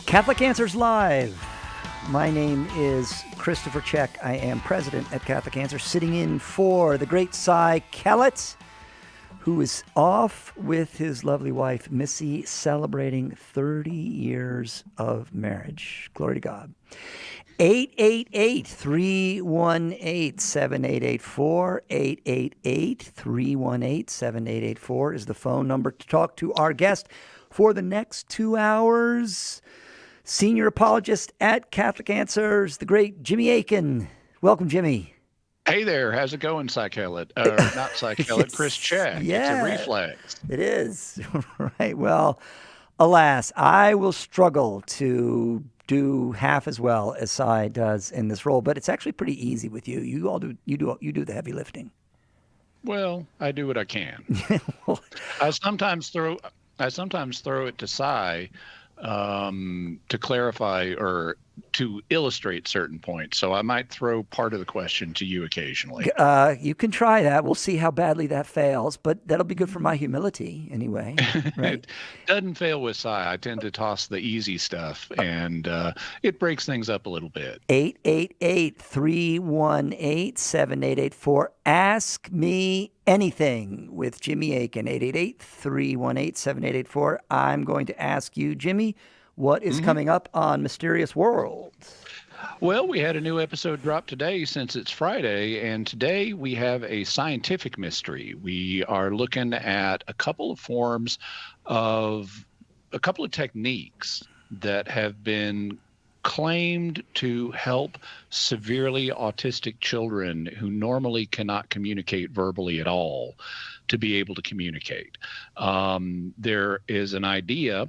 Catholic Answers Live. My name is Christopher Check. I am president at Catholic Answers, sitting in for the great Cy Kellett, who is off with his lovely wife, Missy, celebrating 30 years of marriage. Glory to God. 888-318-7884. 888-318-7884 is the phone number to talk to our guest for the next 2 hours. Senior apologist at Catholic Answers, the great Jimmy Akin. Welcome, Jimmy. Hey there, how's it going, Cy Kellett? Not Cy Kellett, Chris Check. Yeah, it's a reflex. It is. Right. Well, alas, I will struggle to do half as well as Cy does in this role, but it's actually pretty easy with you. You do the heavy lifting. Well, I do what I can. I sometimes throw it to Cy to clarify or to illustrate certain points. So I might throw part of the question to you occasionally. You can try that. We'll see how badly that fails, but that'll be good for my humility anyway. Right? It doesn't fail with Cy. I tend to toss the easy stuff, and it breaks things up a little bit. 888-318-7884. Ask me anything with Jimmy Akin. 888-318-7884. I'm going to ask you, Jimmy, what is coming up on Mysterious World? Well, we had a new episode drop today since it's Friday, and today we have a scientific mystery. We are looking at a couple of techniques that have been claimed to help severely autistic children who normally cannot communicate verbally at all to be able to communicate. There is an idea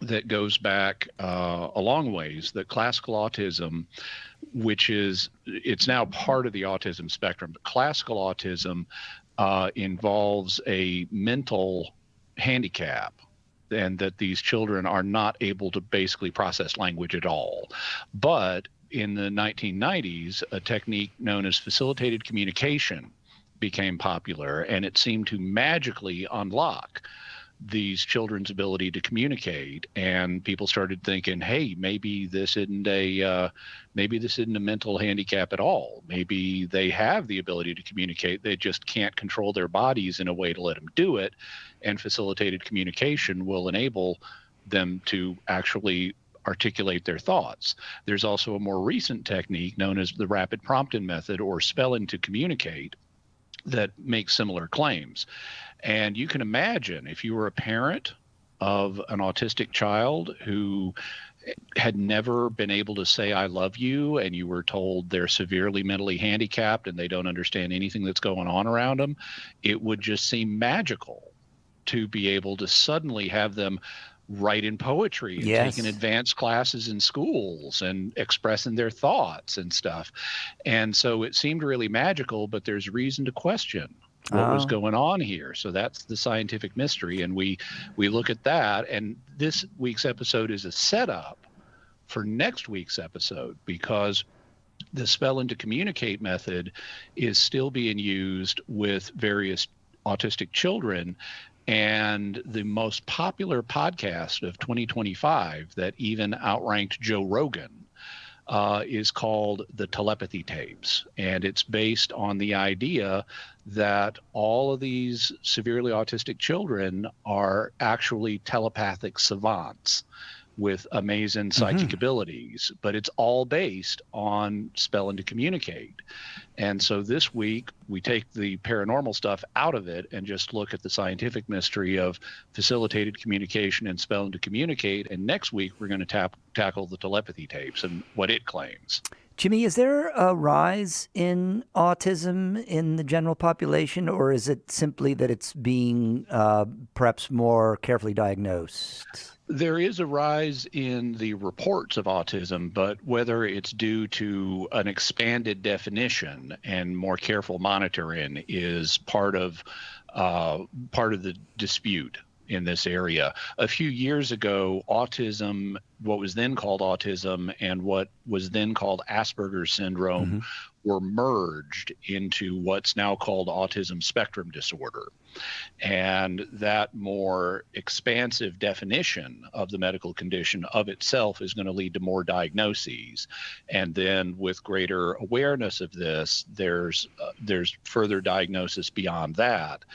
that goes back a long ways, that classical autism, it's now part of the autism spectrum, but classical autism involves a mental handicap, and that these children are not able to basically process language at all. But in the 1990s, a technique known as facilitated communication became popular, and it seemed to magically unlock these children's ability to communicate, and people started thinking, hey, maybe this isn't a mental handicap at all. Maybe they have the ability to communicate, they just can't control their bodies in a way to let them do it, and facilitated communication will enable them to actually articulate their thoughts. There's also a more recent technique known as the rapid prompting method, or spelling to communicate, that makes similar claims. And you can imagine, if you were a parent of an autistic child who had never been able to say I love you, and you were told they're severely mentally handicapped and they don't understand anything that's going on around them, it would just seem magical to be able to suddenly have them write in poetry and taking advanced classes in schools and expressing their thoughts and stuff. And so it seemed really magical, but there's reason to question what was going on here. So that's the scientific mystery, and we look at that. And this week's episode is a setup for next week's episode, because the spelling to communicate method is still being used with various autistic children. And the most popular podcast of 2025 that even outranked Joe Rogan is called The Telepathy Tapes. And it's based on the idea that all of these severely autistic children are actually telepathic savants with amazing psychic abilities, but it's all based on spelling to communicate. And so this week we take the paranormal stuff out of it and just look at the scientific mystery of facilitated communication and spelling to communicate. And next week we're going to tackle the telepathy tapes and what it claims. Jimmy, is there a rise in autism in the general population, or is it simply that it's being perhaps more carefully diagnosed? There is a rise in the reports of autism, but whether it's due to an expanded definition and more careful monitoring is part of the dispute. in this area. A few years ago, autism, what was then called autism and what was then called Asperger's syndrome, were merged into what's now called autism spectrum disorder. And that more expansive definition of the medical condition of itself is going to lead to more diagnoses. And then with greater awareness of this, there's further diagnosis beyond that.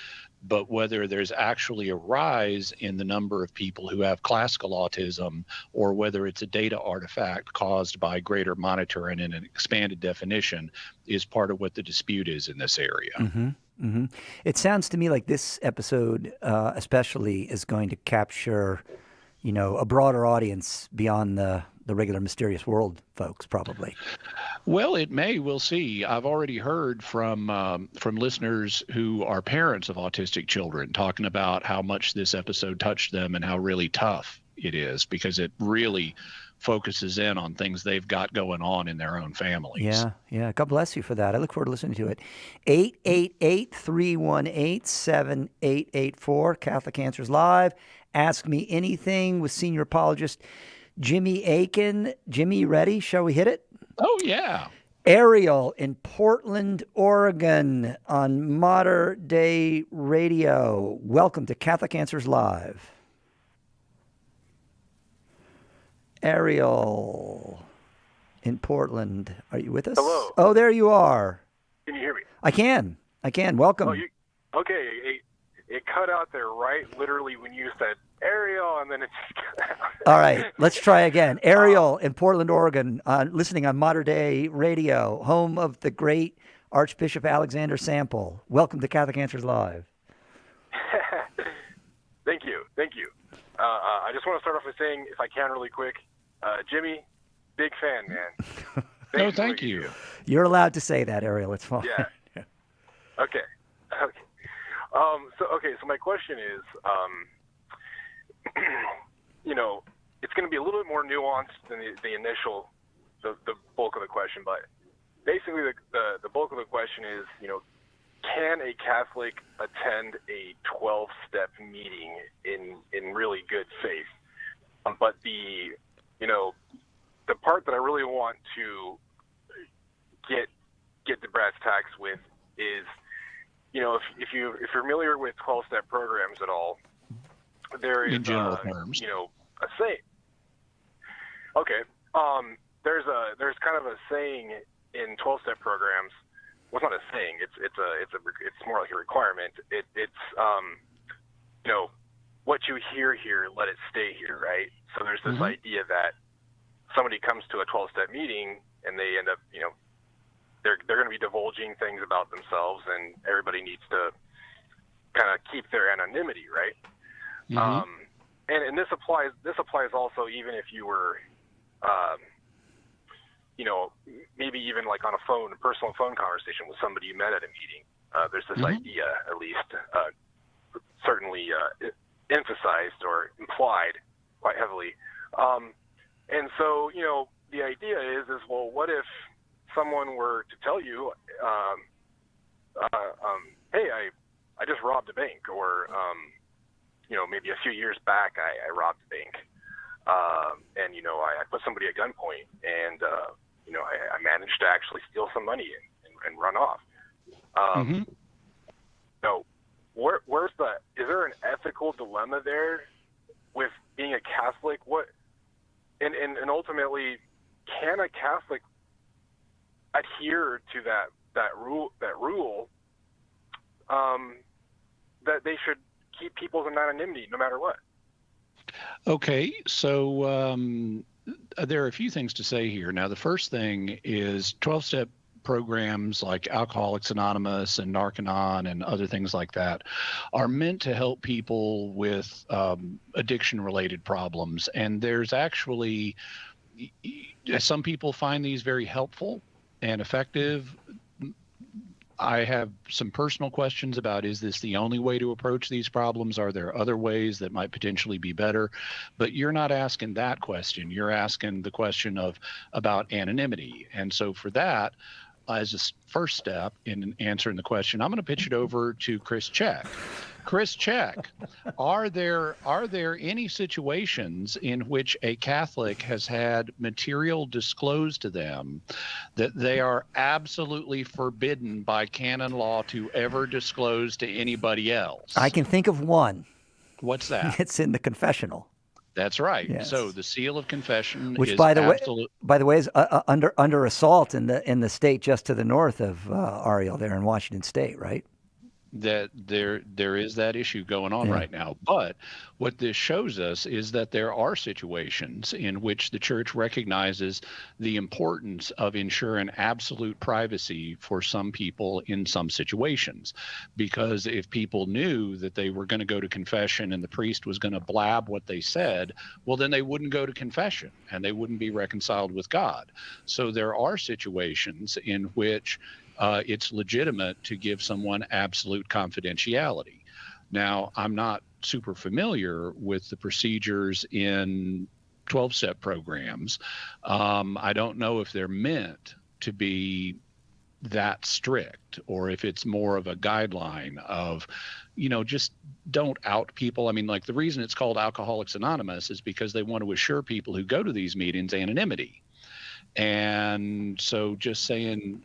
But whether there's actually a rise in the number of people who have classical autism, or whether it's a data artifact caused by greater monitoring and an expanded definition, is part of what the dispute is in this area. It sounds to me like this episode especially is going to capture, a broader audience beyond the regular Mysterious World folks, probably. Well, it may. We'll see. I've already heard from listeners who are parents of autistic children talking about how much this episode touched them and how really tough it is, because it really focuses in on things they've got going on in their own families. Yeah. God bless you for that. I look forward to listening to it. 888-318-7884, Catholic Answers Live. Ask Me Anything with senior apologist Jimmy Akin. Jimmy, ready? Shall we hit it? Oh, yeah. Ariel in Portland, Oregon on Modern Day Radio. Welcome to Catholic Answers Live. Ariel in Portland. Are you with us? Hello. Oh, there you are. Can you hear me? I can. Welcome. Okay. It cut out there right literally when you said Ariel, and then it just cut out. All right, let's try again. Ariel in Portland, Oregon, listening on Modern Day Radio, home of the great Archbishop Alexander Sample. Welcome to Catholic Answers Live. Thank you. I just want to start off with saying, if I can really quick, Jimmy, big fan, man. Thank you. You're allowed to say that, Ariel. It's fine. Yeah. Okay. So my question is, it's going to be a little bit more nuanced than the initial, the bulk of the question, but basically the bulk of the question is, can a Catholic attend a 12-step meeting in really good faith? But the part that I really want to get the brass tacks with is, if you're familiar with 12-step programs at all, there is in general terms, a saying. Okay, there's kind of a saying in 12-step programs. Well, it's not a saying. It's more like a requirement. It's what you hear here, let it stay here, right? So there's this idea that somebody comes to a 12-step meeting and they end up, they're going to be divulging things about themselves, and everybody needs to kind of keep their anonymity, right? And this applies also even if you were, maybe even like on a personal phone conversation with somebody you met at a meeting. There's this idea, at least, certainly emphasized or implied quite heavily. And so, the idea is well, what if someone were to tell you, hey, I just robbed a bank, or, maybe a few years back I robbed a bank, and, I put somebody at gunpoint, and, I managed to actually steal some money and run off. So is there an ethical dilemma there with being a Catholic? And ultimately, can a Catholic adhere to that rule that they should keep people's anonymity no matter what? Okay, so there are a few things to say here. Now, the first thing is 12-step programs like Alcoholics Anonymous and Narconon and other things like that are meant to help people with addiction-related problems. And there's actually, some people find these very helpful and effective. I have some personal questions about, is this the only way to approach these problems? Are there other ways that might potentially be better? But you're not asking that question. You're asking the question about anonymity. And so for that, as a first step in answering the question, I'm going to pitch it over to Chris Check. Chris, check. Are there any situations in which a Catholic has had material disclosed to them that they are absolutely forbidden by canon law to ever disclose to anybody else? I can think of one. What's that? It's in the confessional. That's right. Yes. So the seal of confession Which, is by the absolute. way, is under assault in the state just to the north of Ariel, there in Washington State, right? That there is that issue going on right now. But what this shows us is that there are situations in which the church recognizes the importance of ensuring absolute privacy for some people in some situations. Because if people knew that they were going to go to confession and the priest was going to blab what they said, well, then they wouldn't go to confession and they wouldn't be reconciled with God. So there are situations in which it's legitimate to give someone absolute confidentiality. Now, I'm not super familiar with the procedures in 12-step programs. I don't know if they're meant to be that strict or if it's more of a guideline of, just don't out people. I mean, like the reason it's called Alcoholics Anonymous is because they want to assure people who go to these meetings anonymity. And so just saying,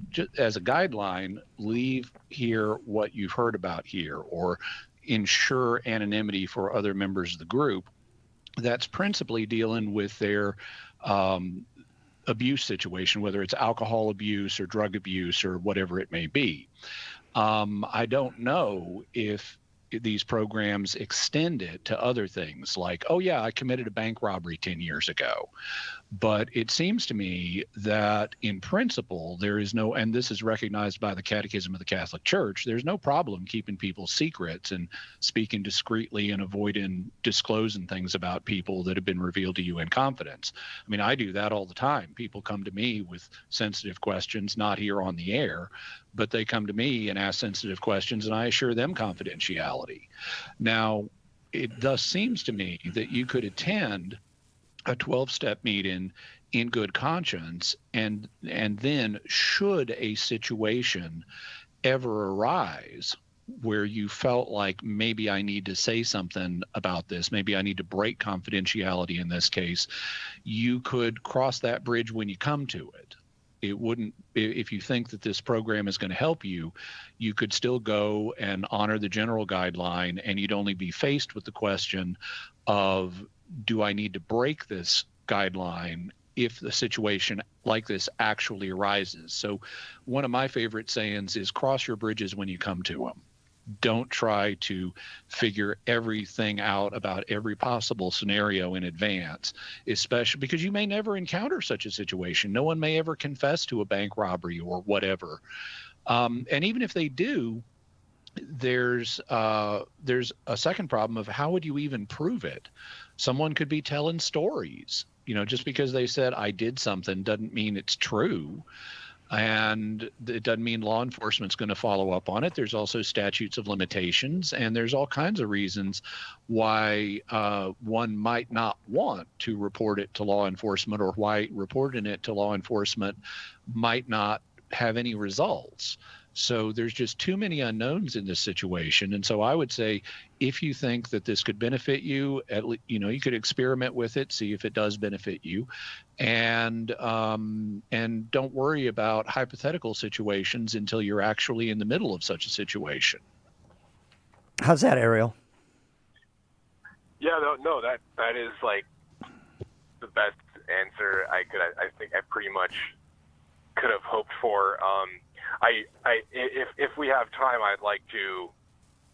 just as a guideline, leave here what you've heard about here or ensure anonymity for other members of the group. That's principally dealing with their abuse situation, whether it's alcohol abuse or drug abuse or whatever it may be. I don't know if these programs extend it to other things like, oh yeah, I committed a bank robbery 10 years ago. But it seems to me that in principle, there is no, and this is recognized by the Catechism of the Catholic Church, there's no problem keeping people's secrets and speaking discreetly and avoiding disclosing things about people that have been revealed to you in confidence. I mean, I do that all the time. People come to me with sensitive questions, not here on the air, but they come to me and ask sensitive questions and I assure them confidentiality. Now, it thus seems to me that you could attend a 12-step meeting in good conscience, and then should a situation ever arise where you felt like maybe I need to say something about this, maybe I need to break confidentiality in this case, you could cross that bridge when you come to it. It wouldn't, if you think that this program is going to help you, you could still go and honor the general guideline, and you'd only be faced with the question of, do I need to break this guideline if the situation like this actually arises? So one of my favorite sayings is cross your bridges when you come to them. Don't try to figure everything out about every possible scenario in advance, especially because you may never encounter such a situation. No one may ever confess to a bank robbery or whatever. And even if they do, there's a second problem of how would you even prove it? Someone could be telling stories. Just because they said I did something doesn't mean it's true. And it doesn't mean law enforcement's going to follow up on it. There's also statutes of limitations, and there's all kinds of reasons why one might not want to report it to law enforcement, or why reporting it to law enforcement might not have any results. So there's just too many unknowns in this situation. And so I would say, if you think that this could benefit you, you could experiment with it, see if it does benefit you, and don't worry about hypothetical situations until you're actually in the middle of such a situation. How's that, Ariel? Yeah, no, that is like the best answer I think I pretty much could have hoped for. If we have time, I'd like to.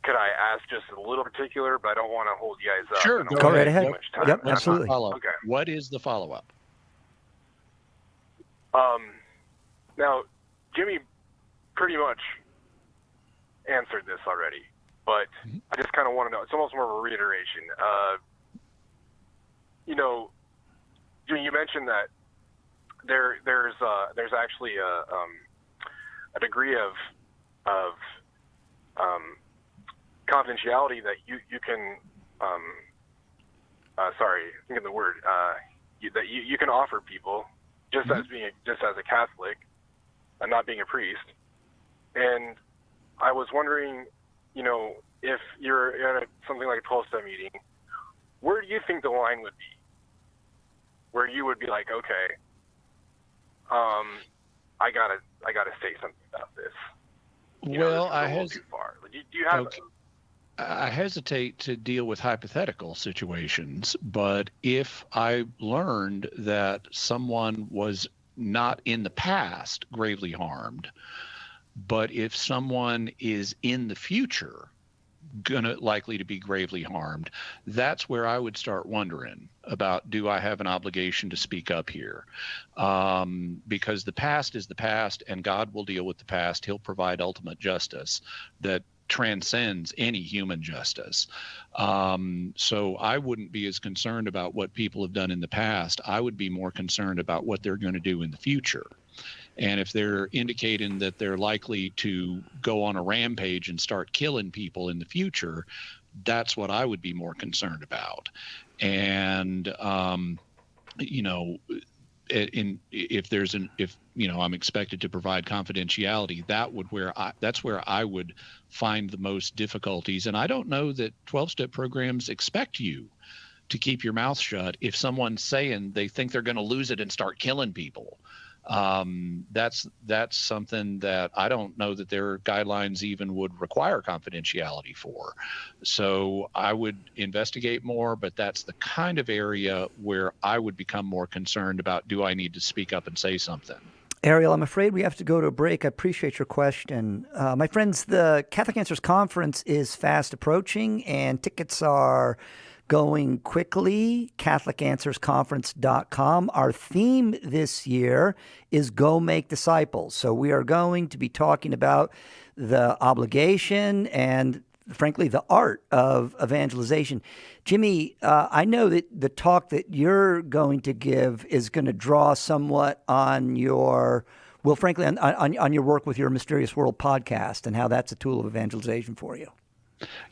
Could I ask just a little particular? But I don't want to hold you guys up. Sure, go right ahead. Yep, absolutely. Okay. What is the follow-up? Now, Jimmy pretty much answered this already, but I just kind of want to know. It's almost more of a reiteration. Jimmy, you mentioned that there's actually a degree of confidentiality that you can think of the word that you can offer people just as a Catholic and not being a priest. And I was wondering, if you're at something like a 12-step meeting, where do you think the line would be? Where you would be like, okay, I gotta say something about this. Well, this is a little too far. Do you have? Okay. I hesitate to deal with hypothetical situations, but if I learned that someone was not in the past gravely harmed, but if someone is in the future likely to be gravely harmed, that's where I would start wondering about, do I have an obligation to speak up here? Because the past is the past, and God will deal with the past. He'll provide ultimate justice that transcends any human justice. So I wouldn't be as concerned about what people have done in the past. I would be more concerned about what they're going to do in the future. And if they're indicating that they're likely to go on a rampage and start killing people in the future, that's what I would be more concerned about. And, if I'm expected to provide confidentiality, that's where I would find the most difficulties. And I don't know that 12-step programs expect you to keep your mouth shut if someone's saying they think they're going to lose it and start killing people. That's something that I don't know that their guidelines even would require confidentiality for. So I would investigate more, but that's the kind of area where I would become more concerned about, do I need to speak up and say something? Ariel, I'm afraid we have to go to a break. I appreciate your question. My friends, the Catholic Answers Conference is fast approaching, and tickets are going quickly. CatholicAnswersConference.com. Our theme this year is Go Make Disciples. So we are going to be talking about the obligation and, frankly, the art of evangelization. Jimmy, I know that the talk that you're going to give is going to draw somewhat on your, well, frankly, on your work with your Mysterious World podcast and how that's a tool of evangelization for you.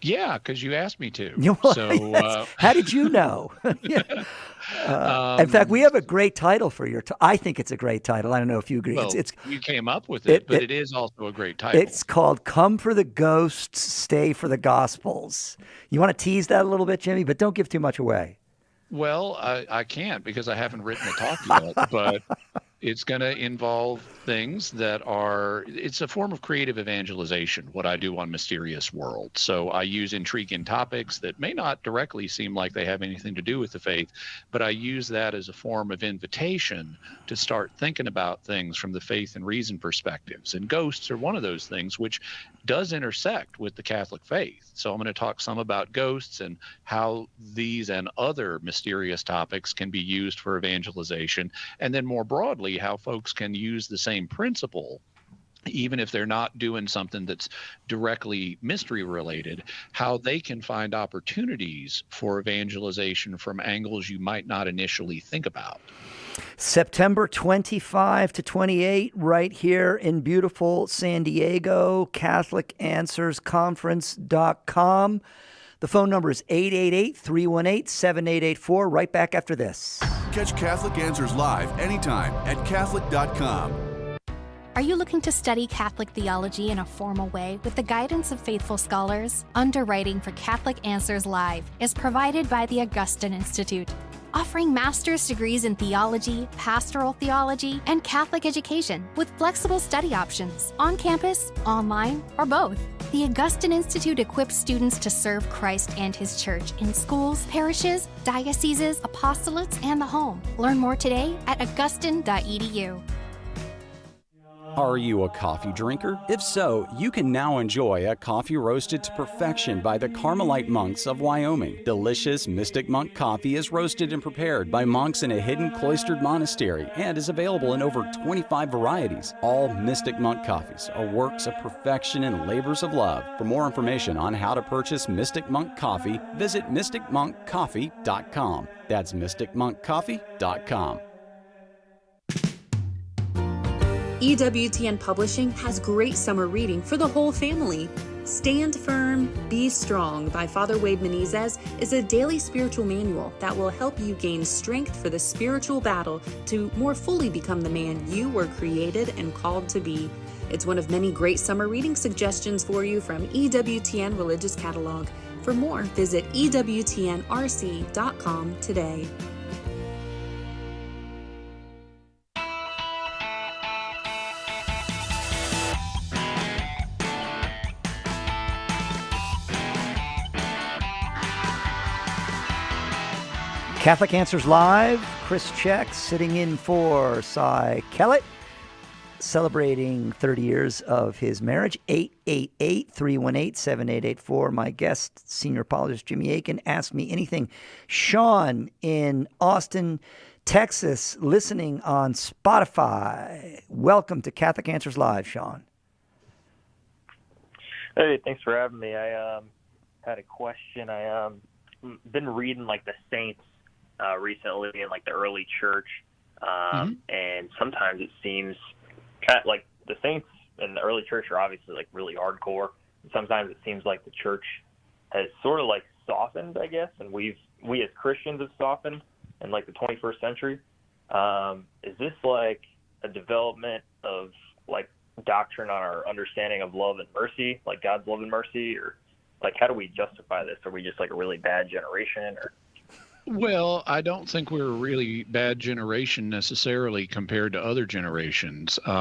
Yeah, because you asked me to. How did you know? In fact, we have a great title for your I think it's a great title. I don't know if you agree. Well, you came up with it, but it is also a great title. It's called Come for the Ghosts, Stay for the Gospels. You want to tease that a little bit, Jimmy, but don't give too much away. Well, I can't because I haven't written a talk yet, but it's going to involve things that it's a form of creative evangelization, what I do on Mysterious World. So I use intriguing topics that may not directly seem like they have anything to do with the faith, but I use that as a form of invitation to start thinking about things from the faith and reason perspectives. And ghosts are one of those things which does intersect with the Catholic faith. So I'm going to talk some about ghosts and how these and other mysterious topics can be used for evangelization, and then more broadly, how folks can use the same principle, even if they're not doing something that's directly mystery related, how they can find opportunities for evangelization from angles you might not initially think about. September 25 to 28, right here in beautiful San Diego, CatholicAnswersConference.com. The phone number is 888-318-7884, right back after this. Catch Catholic Answers live anytime at Catholic.com. Are you looking to study Catholic theology in a formal way with the guidance of faithful scholars? Underwriting for Catholic Answers Live is provided by the Augustine Institute, offering master's degrees in theology, pastoral theology, and Catholic education with flexible study options on campus, online, or both. The Augustine Institute equips students to serve Christ and His Church in schools, parishes, dioceses, apostolates, and the home. Learn more today at augustine.edu. Are you a coffee drinker? If so, you can now enjoy a coffee roasted to perfection by the Carmelite monks of Wyoming. Delicious Mystic Monk coffee is roasted and prepared by monks in a hidden cloistered monastery and is available in over 25 varieties. All Mystic Monk coffees are works of perfection and labors of love. For more information on how to purchase Mystic Monk coffee, visit mysticmonkcoffee.com. That's mysticmonkcoffee.com. EWTN Publishing has great summer reading for the whole family. Stand Firm, Be Strong by Father Wade Menezes is a daily spiritual manual that will help you gain strength for the spiritual battle to more fully become the man you were created and called to be. It's one of many great summer reading suggestions for you from EWTN Religious Catalog. For more, visit EWTNRC.com today. Catholic Answers Live, Chris Check sitting in for Cy Kellett, celebrating 30 years of his marriage. 888-318-7884. My guest, senior apologist Jimmy Akin, Ask Me Anything. Sean in Austin, Texas, listening on Spotify. Welcome to Catholic Answers Live, Sean. Hey, thanks for having me. I had a question. I been reading like the saints recently in like the early church, and sometimes it seems kind of like the saints in the early church are obviously like really hardcore. And sometimes it seems like the church has sort of like softened, I guess, and we as Christians have softened in like the 21st century. Is this like a development of like doctrine on our understanding of love and mercy, like God's love and mercy, or like how do we justify this? Are we just like a really bad generation, or? Well, I don't think we're a really bad generation necessarily compared to other generations. There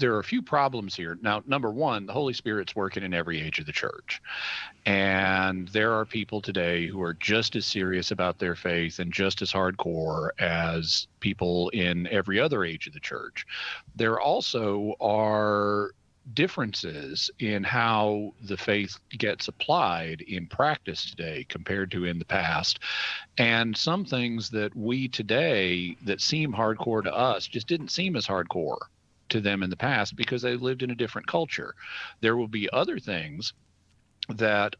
are a few problems here. Now, number one, the Holy Spirit's working in every age of the church. And there are people today who are just as serious about their faith and just as hardcore as people in every other age of the church. There also are differences in how the faith gets applied in practice today compared to in the past. And some things that we today that seem hardcore to us just didn't seem as hardcore to them in the past because they lived in a different culture. There will be other things that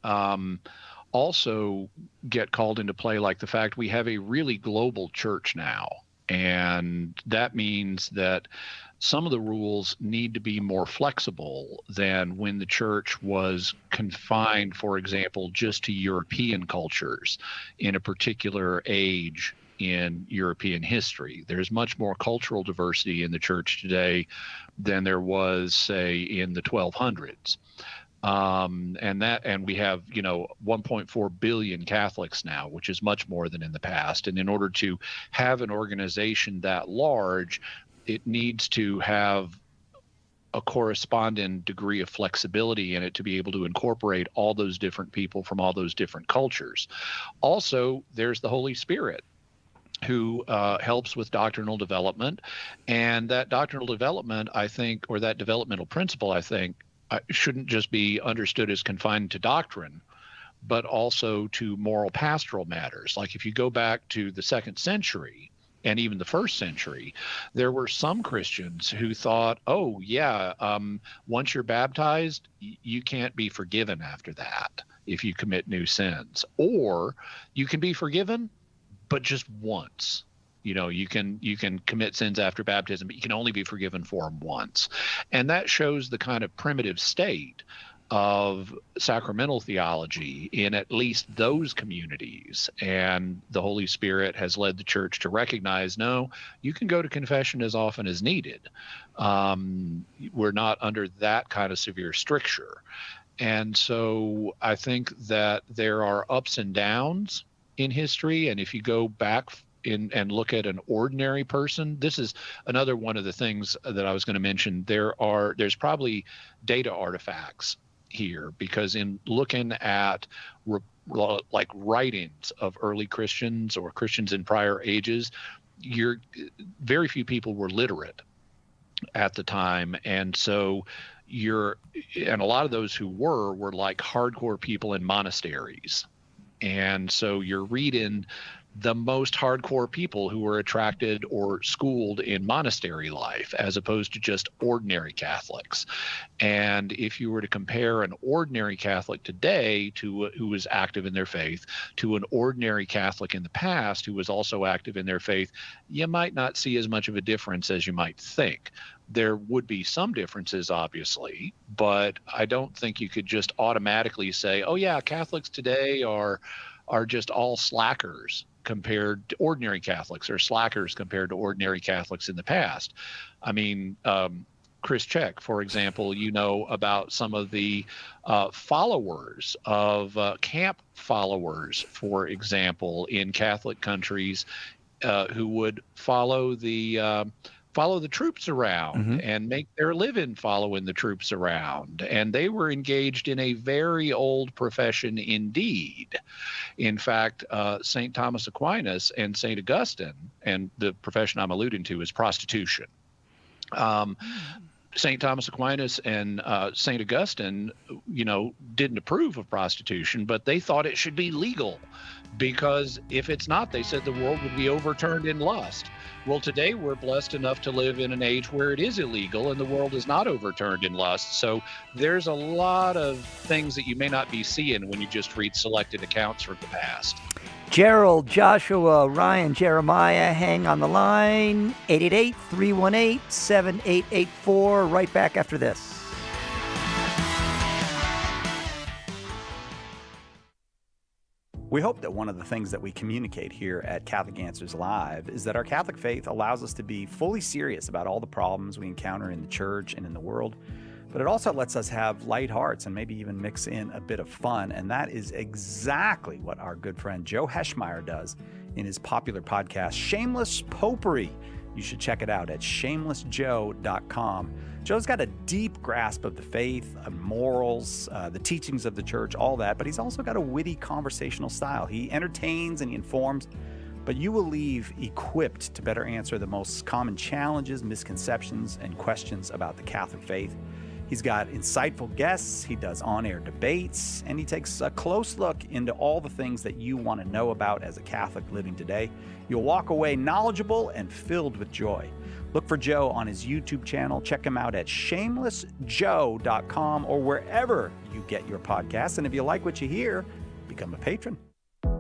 also get called into play, like the fact we have a really global church now. And that means that some of the rules need to be more flexible than when the church was confined, for example, just to European cultures in a particular age in European history. There's much more cultural diversity in the church today than there was, say, in the 1200s. And we have, 1.4 billion Catholics now, which is much more than in the past. And in order to have an organization that large, it needs to have a corresponding degree of flexibility in it to be able to incorporate all those different people from all those different cultures. Also, there's the Holy Spirit, who helps with doctrinal development. And that doctrinal development, I think, or that developmental principle, I think, shouldn't just be understood as confined to doctrine, but also to moral pastoral matters. Like if you go back to the 2nd century and even the 1st century, there were some Christians who thought, once you're baptized, you can't be forgiven after that if you commit new sins. Or you can be forgiven, but just once. You can commit sins after baptism, but you can only be forgiven for them once. And that shows the kind of primitive state of sacramental theology in at least those communities. And the Holy Spirit has led the church to recognize, no, you can go to confession as often as needed. We're not under that kind of severe stricture. And so I think that there are ups and downs in history. And if you go back and look at an ordinary person, this is another one of the things that I was going to mention. There's probably data artifacts here, because in looking at like writings of early Christians or Christians in prior ages, very few people were literate at the time. And so and a lot of those who were like hardcore people in monasteries. And so you're reading the most hardcore people who were attracted or schooled in monastery life, as opposed to just ordinary Catholics. And if you were to compare an ordinary Catholic today who was active in their faith to an ordinary Catholic in the past who was also active in their faith, you might not see as much of a difference as you might think. There would be some differences, obviously, but I don't think you could just automatically say, oh yeah, Catholics today are just all slackers. compared to ordinary Catholics, or slackers compared to ordinary Catholics in the past. I mean, Chris Check, for example, you know about some of the followers of camp followers, for example, in Catholic countries who would follow the troops around and make their living following the troops around. And they were engaged in a very old profession indeed. In fact, St. Thomas Aquinas and St. Augustine, and the profession I'm alluding to is prostitution. St. Thomas Aquinas and St. Augustine, didn't approve of prostitution, but they thought it should be legal, because if it's not, they said the world would be overturned in lust. Well, today we're blessed enough to live in an age where it is illegal and the world is not overturned in lust. So there's a lot of things that you may not be seeing when you just read selected accounts from the past. Gerald, Joshua, Ryan, Jeremiah, hang on the line. 888-318-7884. Right back after this. We hope that one of the things that we communicate here at Catholic Answers Live is that our Catholic faith allows us to be fully serious about all the problems we encounter in the church and in the world, but it also lets us have light hearts and maybe even mix in a bit of fun, and that is exactly what our good friend Joe Heschmeyer does in his popular podcast, Shameless Popery. You should check it out at shamelessjoe.com. Joe's got a deep grasp of the faith, morals, the teachings of the church, all that, but he's also got a witty conversational style. He entertains and he informs, but you will leave equipped to better answer the most common challenges, misconceptions, and questions about the Catholic faith. He's got insightful guests, he does on-air debates, and he takes a close look into all the things that you want to know about as a Catholic living today. You'll walk away knowledgeable and filled with joy. Look for Joe on his YouTube channel. Check him out at shamelessjoe.com or wherever you get your podcasts. And if you like what you hear, become a patron.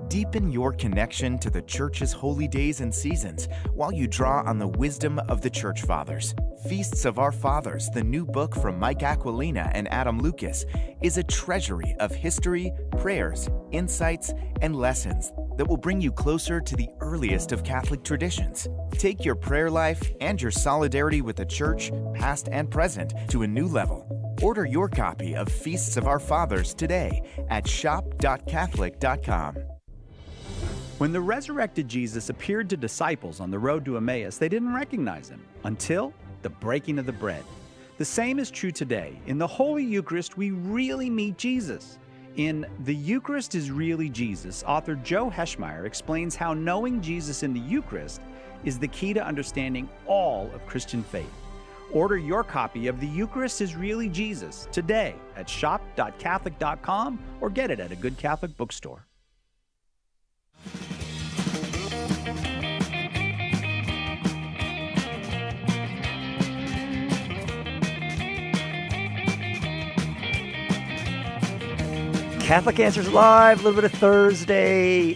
Deepen your connection to the Church's holy days and seasons while you draw on the wisdom of the Church Fathers. Feasts of Our Fathers, the new book from Mike Aquilina and Adam Lucas, is a treasury of history, prayers, insights, and lessons that will bring you closer to the earliest of Catholic traditions. Take your prayer life and your solidarity with the Church, past and present, to a new level. Order your copy of Feasts of Our Fathers today at shop.catholic.com. When the resurrected Jesus appeared to disciples on the road to Emmaus, they didn't recognize him until the breaking of the bread. The same is true today. In the Holy Eucharist, we really meet Jesus. In The Eucharist is Really Jesus, author Joe Heschmeyer explains how knowing Jesus in the Eucharist is the key to understanding all of Christian faith. Order your copy of The Eucharist is Really Jesus today at shop.catholic.com or get it at a good Catholic bookstore. Catholic Answers Live, a little bit of Friday.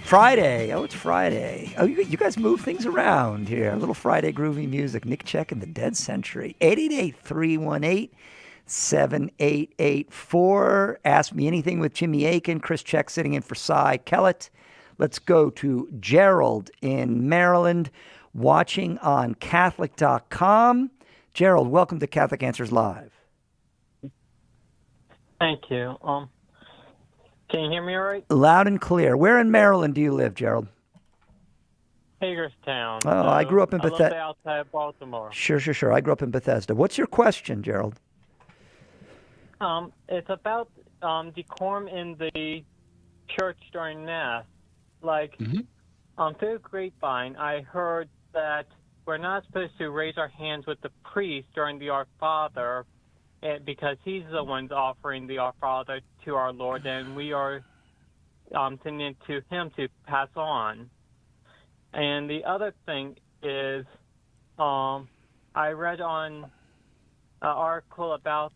Oh, it's Friday. Oh, you guys move things around here. A little Friday groovy music. Nick Check and the Dead Century. 888-318-7884. Ask Me Anything with Jimmy Akin. Chris Check sitting in for Cy Kellett. Let's go to Gerald in Maryland, watching on Catholic.com. Gerald, welcome to Catholic Answers Live. Thank you. Can you hear me all right? Loud and clear. Where in Maryland do you live, Gerald? Hagerstown. Oh, I grew up in Bethesda. Bethesda. Outside of Baltimore. Sure. I grew up in Bethesda. What's your question, Gerald? It's about decorum in the church during Mass. Through the grapevine, I heard that we're not supposed to raise our hands with the priest during the Our Father, because he's the ones offering the Our Father to our Lord, and we are sending it to him to pass on. And the other thing is, I read on an article about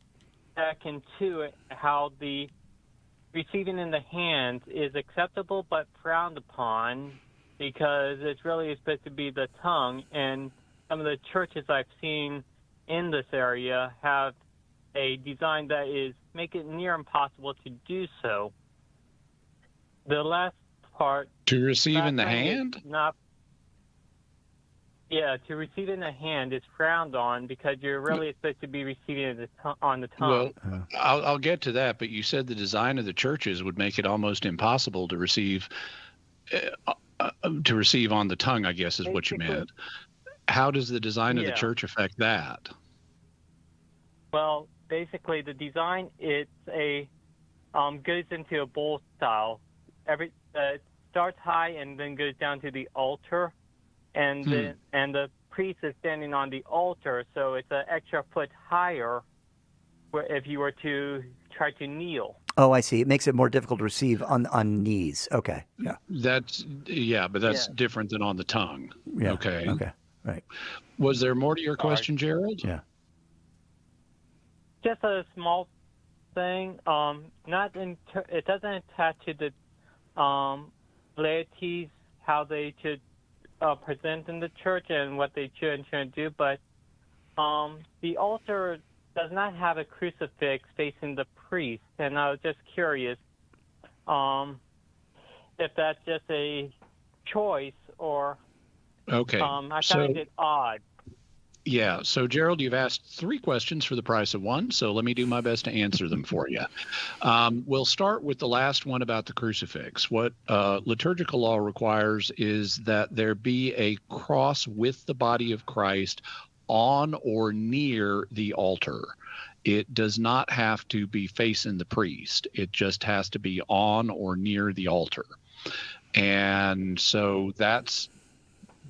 Vatican II how the receiving in the hands is acceptable but frowned upon, because it's really supposed to be the tongue, and some of the churches I've seen in this area have a design that make it near impossible to do so. The last part. To receive in the flattering is hand? Not. Yeah, to receive in the hand is frowned on because you're really supposed to be receiving it on the tongue. Well, I'll get to that, but you said the design of the churches would make it almost impossible to receive on the tongue, I guess is what you meant. How does the design of the church affect that? Well, basically the design, it's a goes into a bowl style. It starts high and then goes down to the altar. And the priest is standing on the altar, so it's an extra foot higher if you were to try to kneel. Oh, I see. It makes it more difficult to receive on knees. Okay. Yeah. But that's different than on the tongue. Yeah. Okay. Okay. Right. Was there more to your question, Gerald? Yeah. Just a small thing. It doesn't attach to the laities how they should present in the church and what they should and shouldn't do, but the altar does not have a crucifix facing the priest, and I was just curious if that's just a choice or okay. I found it odd. Yeah. So, Gerald, you've asked 3 questions for the price of 1, so let me do my best to answer them for you. We'll start with the last one about the crucifix. What liturgical law requires is that there be a cross with the body of Christ on or near the altar. It does not have to be facing the priest. It just has to be on or near the altar. And so that's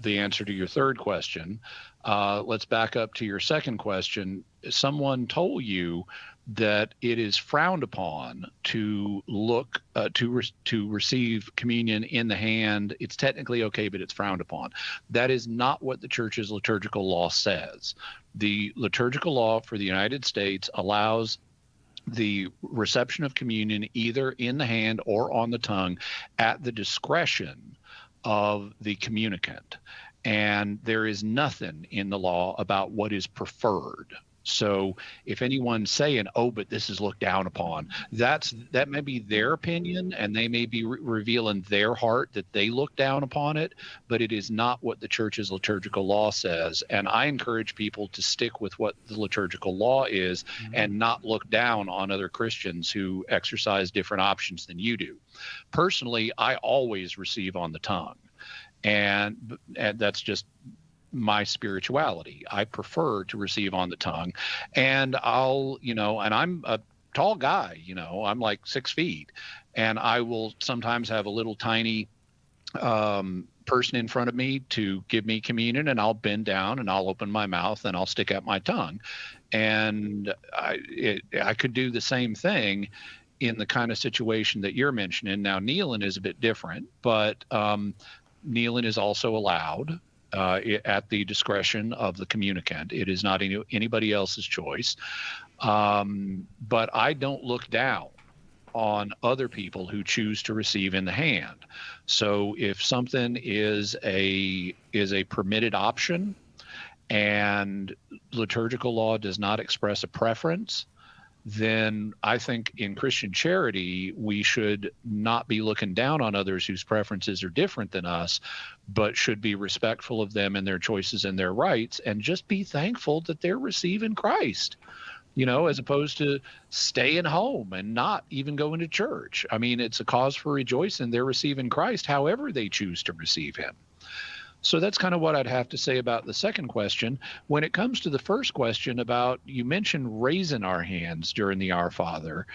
the answer to your 3rd question. Let's back up to your 2nd question. Someone told you that it is frowned upon to look to receive communion in the hand. It's technically okay, but it's frowned upon. That is not what the church's liturgical law says. The liturgical law for the United States allows the reception of communion either in the hand or on the tongue at the discretion of the communicant. And there is nothing in the law about what is preferred. So if anyone's saying, oh, but this is looked down upon, that may be their opinion, and they may be revealing their heart that they look down upon it, but it is not what the church's liturgical law says. And I encourage people to stick with what the liturgical law is and not look down on other Christians who exercise different options than you do. Personally, I always receive on the tongue. And that's just my spirituality. I prefer to receive on the tongue, and and I'm a tall guy, I'm like 6 feet, and I will sometimes have a little tiny person in front of me to give me communion, and I'll bend down and I'll open my mouth and I'll stick out my tongue. And I could do the same thing in the kind of situation that you're mentioning. Now, kneeling is a bit different, but kneeling is also allowed at the discretion of the communicant. It is not anybody else's choice. But I don't look down on other people who choose to receive in the hand. So if something is a permitted option and liturgical law does not express a preference, then I think in Christian charity, we should not be looking down on others whose preferences are different than us, but should be respectful of them and their choices and their rights, and just be thankful that they're receiving Christ, as opposed to staying home and not even going to church. I mean, it's a cause for rejoicing. They're receiving Christ however they choose to receive him. So that's kind of what I'd have to say about the 2nd question. When it comes to the 1st question about, you mentioned raising our hands during the Our Father.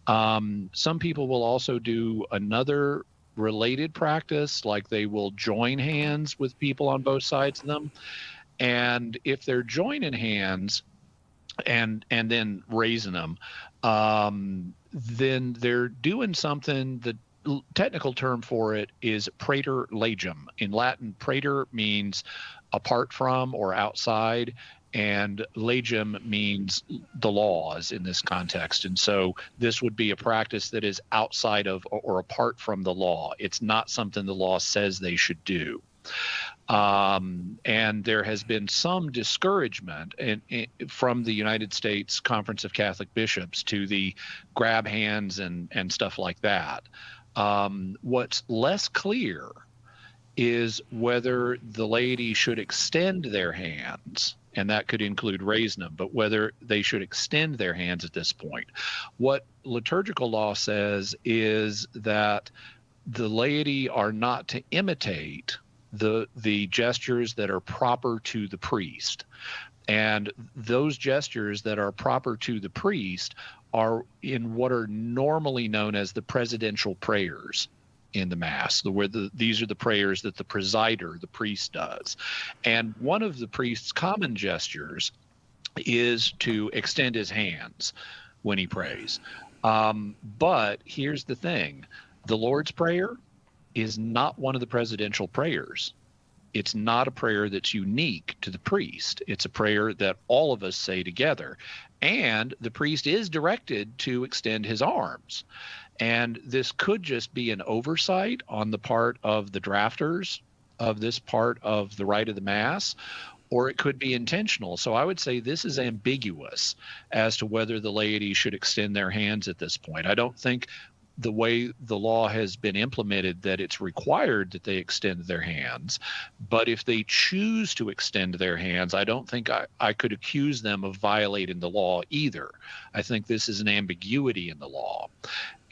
Some people will also do another related practice, like they will join hands with people on both sides of them. And if they're joining hands and then raising them, then they're doing something that technical term for it is praeter legem. In Latin, praeter means apart from or outside, and legem means the laws in this context. And so this would be a practice that is outside of or apart from the law. It's not something the law says they should do. And there has been some discouragement from the United States Conference of Catholic Bishops to the grab hands and stuff like that. What's less clear is whether the laity should extend their hands, and that could include raising them, but whether they should extend their hands at this point. What liturgical law says is that the laity are not to imitate the gestures that are proper to the priest. And those gestures that are proper to the priest are in what are normally known as the presidential prayers in the Mass, these are the prayers that the presider, the priest, does. And one of the priest's common gestures is to extend his hands when he prays. But here's the thing. The Lord's Prayer is not one of the presidential prayers. It's not a prayer that's unique to the priest. It's a prayer that all of us say together. And the priest is directed to extend his arms. And this could just be an oversight on the part of the drafters of this part of the rite of the Mass, or it could be intentional. So I would say this is ambiguous as to whether the laity should extend their hands at this point. I don't think the way the law has been implemented that it's required that they extend their hands. But if they choose to extend their hands, I don't think I could accuse them of violating the law either. I think this is an ambiguity in the law.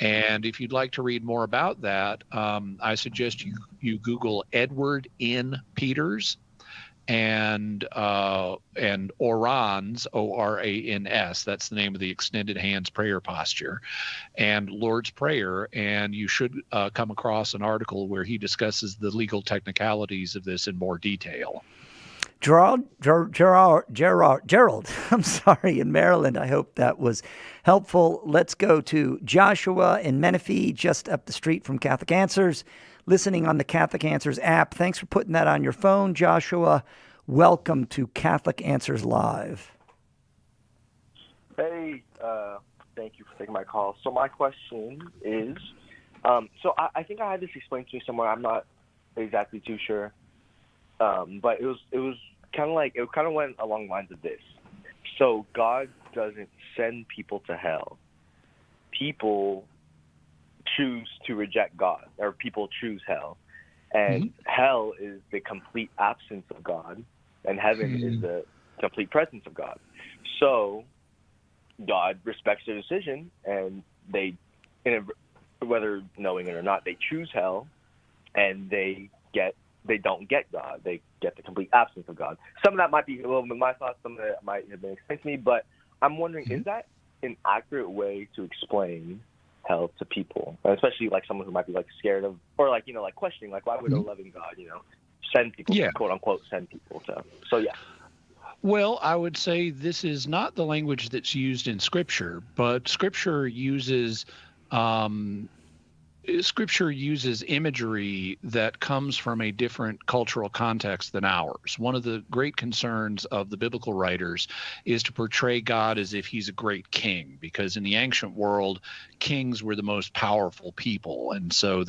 And if you'd like to read more about that, I suggest you Google Edward N. Peters and Orans, O-R-A-N-S. That's the name of the extended hands prayer posture, and Lord's Prayer. And you should come across an article where he discusses the legal technicalities of this in more detail. Gerald, I'm sorry, in Maryland. I hope that was helpful. Let's go to Joshua in Menifee, just up the street from Catholic Answers, listening on the Catholic Answers app. Thanks for putting that on your phone, Joshua. Welcome to Catholic Answers Live. Hey, thank you for taking my call. So my question is, I think I had this explained to me somewhere. I'm not exactly too sure. But it was kind of like, it kind of went along the lines of this. So God doesn't send people to hell. People choose to reject God, or people choose hell. And hell is the complete absence of God, and heaven is the complete presence of God. So God respects their decision, and they, whether knowing it or not, they choose hell, and they don't get God. They get the complete absence of God. Some of that might be a little bit my thoughts. Some of it might have been explained to me. But I'm wondering, is that an accurate way to explain hell to people, especially like someone who might be like scared of, or like, like questioning, like, why would a loving God, send people, quote unquote, send people to? So yeah. Well, I would say this is not the language that's used in Scripture, but Scripture uses imagery that comes from a different cultural context than ours. One of the great concerns of the biblical writers is to portray God as if he's a great king, because in the ancient world, kings were the most powerful people. And so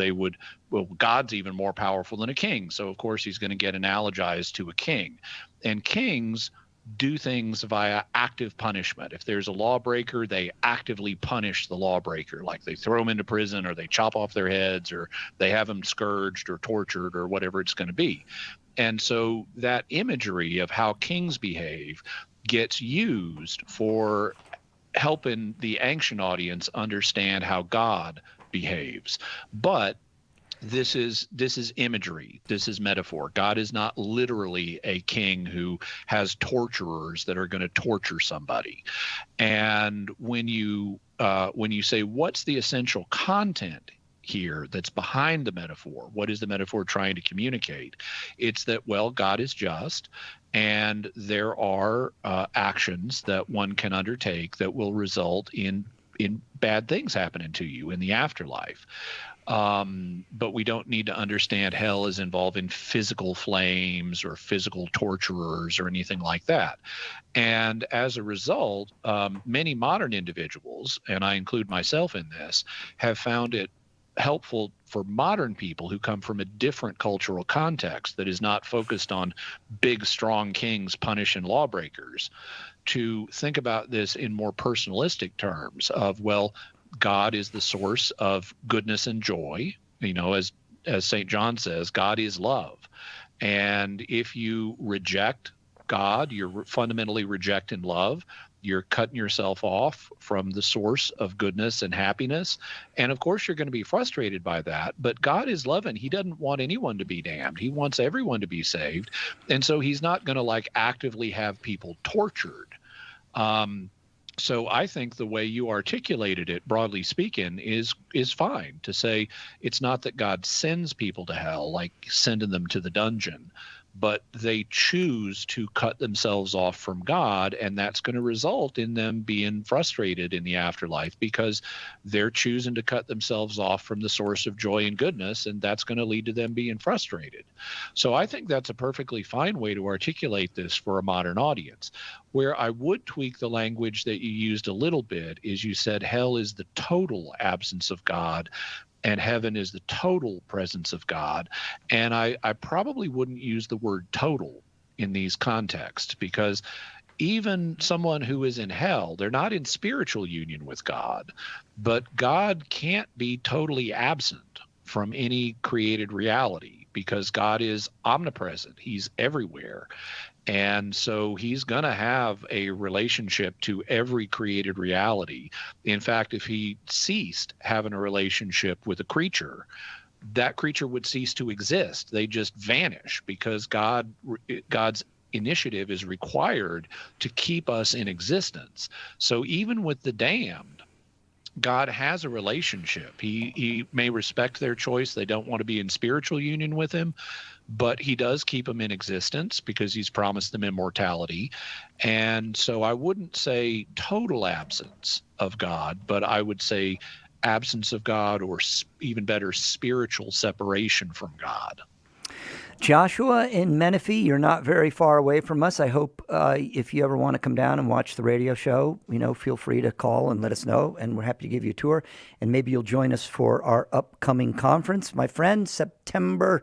God's even more powerful than a king. So of course he's going to get analogized to a king. And kings do things via active punishment. If there's a lawbreaker, they actively punish the lawbreaker, like they throw them into prison, or they chop off their heads, or they have them scourged or tortured, or whatever it's going to be. And so that imagery of how kings behave gets used for helping the ancient audience understand how God behaves. But this is imagery. This is metaphor. God is not literally a king who has torturers that are going to torture somebody. And when you say, what's the essential content here that's behind the metaphor? What is the metaphor trying to communicate? It's that, well, God is just, and there are actions that one can undertake that will result in bad things happening to you in the afterlife. But we don't need to understand hell as involving physical flames or physical torturers or anything like that. And as a result, many modern individuals, and I include myself in this, have found it helpful for modern people who come from a different cultural context that is not focused on big, strong kings punishing lawbreakers, to think about this in more personalistic terms of, well, God is the source of goodness and joy. As St. John says, God is love. And if you reject God, you're fundamentally rejecting love. You're cutting yourself off from the source of goodness and happiness. And of course, you're going to be frustrated by that. But God is loving. He doesn't want anyone to be damned. He wants everyone to be saved. And so he's not going to actively have people tortured. So I think the way you articulated it, broadly speaking, is fine to say it's not that God sends people to hell, like sending them to the dungeon, but they choose to cut themselves off from God, and that's going to result in them being frustrated in the afterlife because they're choosing to cut themselves off from the source of joy and goodness, and that's going to lead to them being frustrated. So I think that's a perfectly fine way to articulate this for a modern audience. Where I would tweak the language that you used a little bit is you said hell is the total absence of God, and heaven is the total presence of God. And I probably wouldn't use the word total in these contexts, because even someone who is in hell, they're not in spiritual union with God, but God can't be totally absent from any created reality because God is omnipresent. He's everywhere. And so he's going to have a relationship to every created reality. In fact, if he ceased having a relationship with a creature, that creature would cease to exist. They just vanish because God's initiative is required to keep us in existence. So even with the damned, God has a relationship. He may respect their choice. They don't want to be in spiritual union with him, but he does keep them in existence because he's promised them immortality. And so I wouldn't say total absence of God, but I would say absence of God, or even better, spiritual separation from God. Joshua in Menifee, you're not very far away from us. I hope if you ever want to come down and watch the radio show, feel free to call and let us know, and we're happy to give you a tour. And maybe you'll join us for our upcoming conference, my friend, September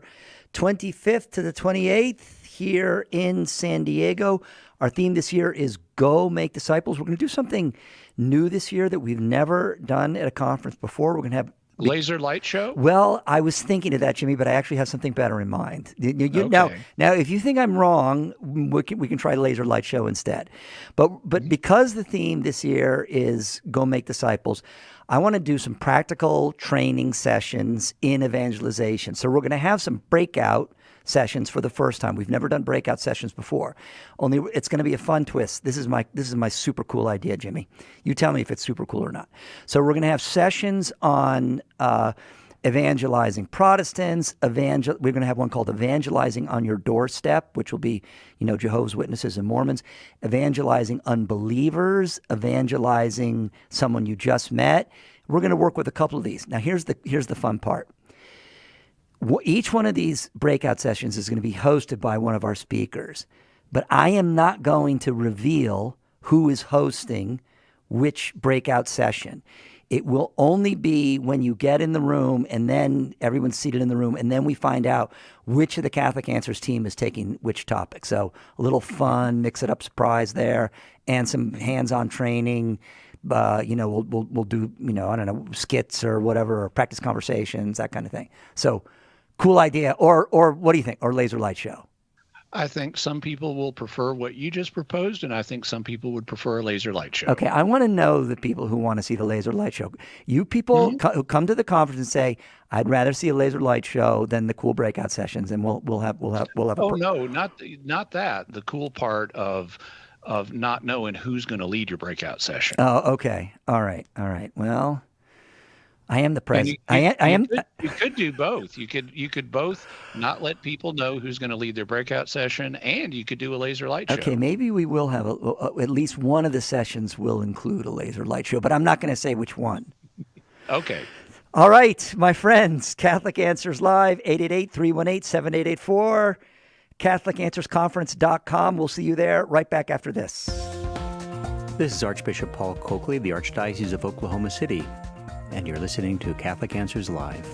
25th to the 28th here in San Diego. Our theme this year is Go Make Disciples. We're going to do something new this year that we've never done at a conference before. We're going to have laser light show? Well, I was thinking of that, Jimmy, but I actually have something better in mind. Okay. Now, if you think I'm wrong, we can try laser light show instead. But because the theme this year is Go Make Disciples, I want to do some practical training sessions in evangelization. So we're going to have some breakout sessions for the first time. We've never done breakout sessions before. Only it's going to be a fun twist. This is my super cool idea, Jimmy. You tell me if it's super cool or not. So we're going to have sessions on evangelizing Protestants. We're going to have one called Evangelizing on Your Doorstep, which will be, Jehovah's Witnesses and Mormons. Evangelizing unbelievers. Evangelizing someone you just met. We're going to work with a couple of these. Now, here's the fun part. Each one of these breakout sessions is going to be hosted by one of our speakers, but I am not going to reveal who is hosting which breakout session. It will only be when you get in the room and then everyone's seated in the room, and then we find out which of the Catholic Answers team is taking which topic. So a little fun, mix it up surprise there, and some hands-on training. We'll do, I don't know, skits or whatever, or practice conversations, that kind of thing. So cool idea. Or what do you think? Or laser light show? I think some people will prefer what you just proposed, and I think some people would prefer a laser light show. Okay, I want to know the people who want to see the laser light show. You people who come to the conference and say, "I'd rather see a laser light show than the cool breakout sessions," and we'll have. Oh no, not that. The cool part of not knowing who's going to lead your breakout session. Oh, okay, all right. Well, I am the president. You could do both. You could both not let people know who's going to lead their breakout session, and you could do a laser light show. Okay, maybe we will have at least one of the sessions will include a laser light show, but I'm not going to say which one. Okay. All right, my friends, Catholic Answers Live, 888-318-7884, CatholicAnswersConference.com. We'll see you there right back after this. This is Archbishop Paul Coakley, the Archdiocese of Oklahoma City, and you're listening to Catholic Answers Live.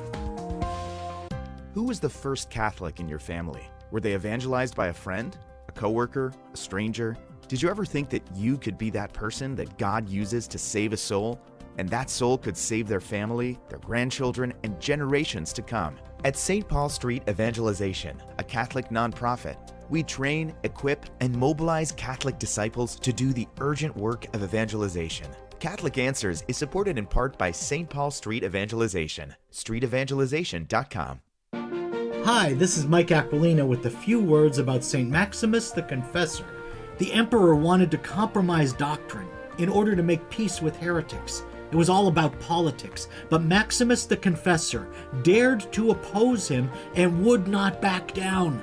Who was the first Catholic in your family? Were they evangelized by a friend, a coworker, a stranger? Did you ever think that you could be that person that God uses to save a soul? and that soul could save their family, their grandchildren, and generations to come. At St. Paul Street Evangelization, a Catholic nonprofit, we train, equip, and mobilize Catholic disciples to do the urgent work of evangelization. Catholic Answers is supported in part by St. Paul Street Evangelization, streetevangelization.com. Hi, this is Mike Aquilina with a few words about St. Maximus the Confessor. The emperor wanted to compromise doctrine in order to make peace with heretics. It was all about politics, but Maximus the Confessor dared to oppose him and would not back down.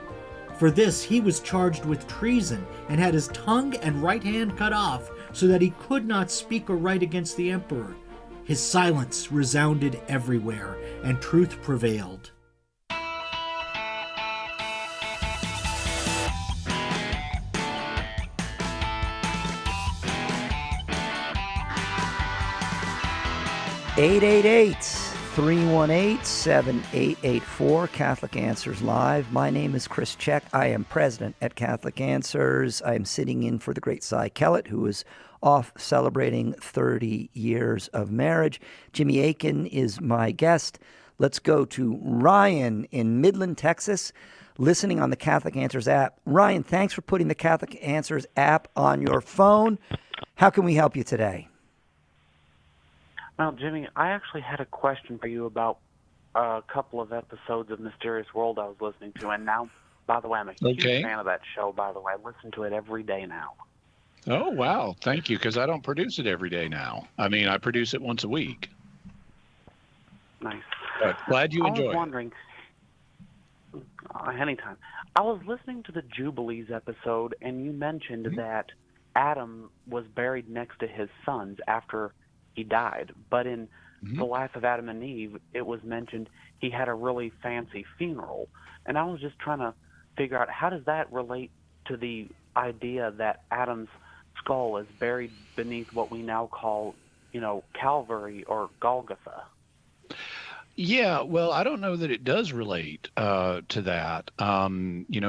For this, he was charged with treason and had his tongue and right hand cut off so that he could not speak or write against the emperor. His silence resounded everywhere, and truth prevailed. (888) 318-7884, Catholic Answers Live. My name is Chris Check. I am president at Catholic Answers. I am sitting in for the great Cy Kellett, who is off celebrating 30 years of marriage. Jimmy Akin is my guest. Let's go to Ryan in Midland, Texas, listening on the Catholic Answers app. Ryan, thanks for putting the Catholic Answers app on your phone. How can we help you today? Well, Jimmy, I actually had a question for you about a couple of episodes of Mysterious World I was listening to, and now, by the way, I'm a huge fan of that show, by the way. I listen to it every day now. Oh, wow. Thank you, because I don't produce it every day now. I mean, I produce it once a week. Nice. But glad you enjoy it. I was wondering, anytime. I was listening to the Jubilees episode, and you mentioned that Adam was buried next to his sons after he died. But in The Life of Adam and Eve, it was mentioned he had a really fancy funeral. And I was just trying to figure out, how does that relate to the idea that Adam's skull is buried beneath what we now call, Calvary or Golgotha? Yeah, well, I don't know that it does relate to that.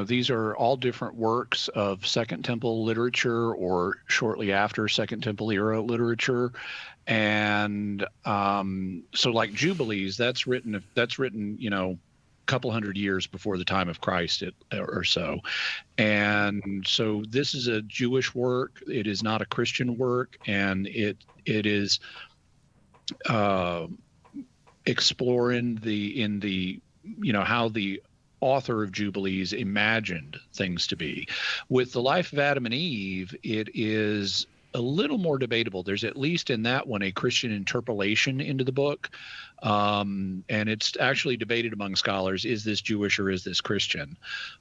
These are all different works of Second Temple literature or shortly after Second Temple era literature. And so like Jubilees, that's written, a couple hundred years before the time of Christ or so. And so this is a Jewish work. It is not a Christian work. And it is exploring how the author of Jubilees imagined things to be. With The Life of Adam and Eve, it is a little more debatable. There's at least in that one a Christian interpolation into the book, and it's actually debated among scholars, is this Jewish or is this Christian?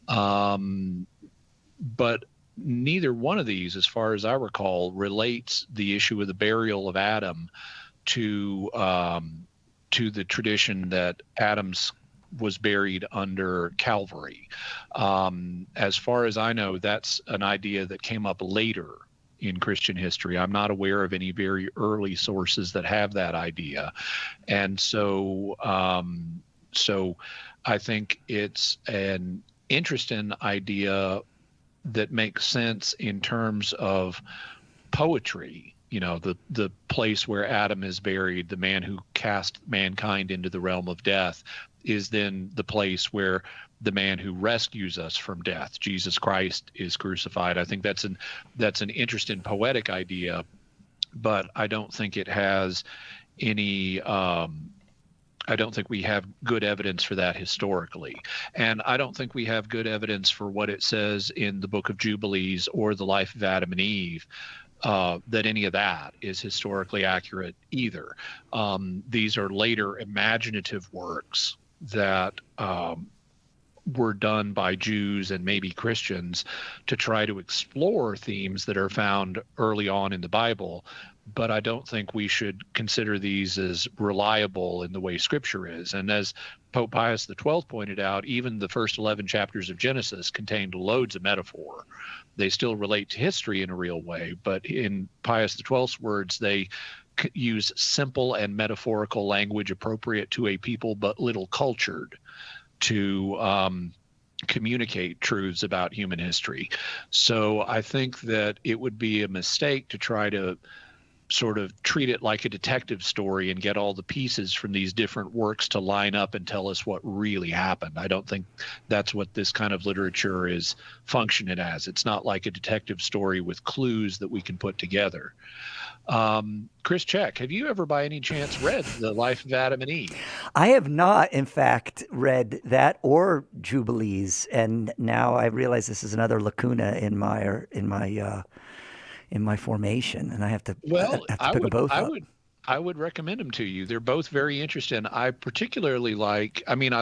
But neither one of these, as far as I recall, relates the issue of the burial of Adam to the tradition that Adam's was buried under Calvary. As far as I know, that's an idea that came up later in Christian history. I'm not aware of any very early sources that have that idea. And so I think it's an interesting idea that makes sense in terms of poetry. The place where Adam is buried, the man who cast mankind into the realm of death, is then the place where the man who rescues us from death, Jesus Christ, is crucified. I think that's an interesting poetic idea, but I don't think it has any I don't think we have good evidence for that historically. And I don't think we have good evidence for what it says in the Book of Jubilees or The Life of Adam and Eve, that any of that is historically accurate either. These are later imaginative works that were done by Jews and maybe Christians to try to explore themes that are found early on in the Bible. But I don't think we should consider these as reliable in the way Scripture is. And as Pope Pius XII pointed out, even the first 11 chapters of Genesis contained loads of metaphor. They still relate to history in a real way, but in Pius XII's words, they use simple and metaphorical language appropriate to a people but little cultured to communicate truths about human history. So I think that it would be a mistake to try to sort of treat it like a detective story and get all the pieces from these different works to line up and tell us what really happened. I don't think that's what this kind of literature is functioning as. It's not like a detective story with clues that we can put together. Chris Check, have you ever by any chance read The Life of Adam and Eve? I have not, in fact, read that or Jubilees, and now I realize this is another lacuna in my formation, and I have to pick them both up. I would recommend them to you. They're both very interesting. I particularly I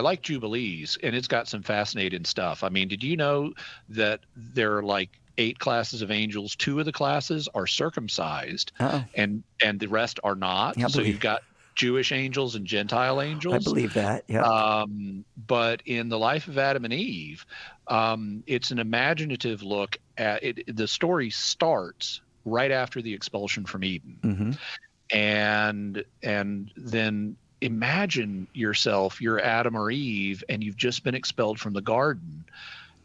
like Jubilees, and it's got some fascinating stuff. I mean, did you know that there are like 8 classes of angels? 2 of the classes are circumcised, and the rest are not. Yeah, so you've got Jewish angels and Gentile angels. I believe that, yeah. But in The Life of Adam and Eve, it's an imaginative look at it. The story starts right after the expulsion from Eden. Mm-hmm. And then imagine yourself, you're Adam or Eve, and you've just been expelled from the garden,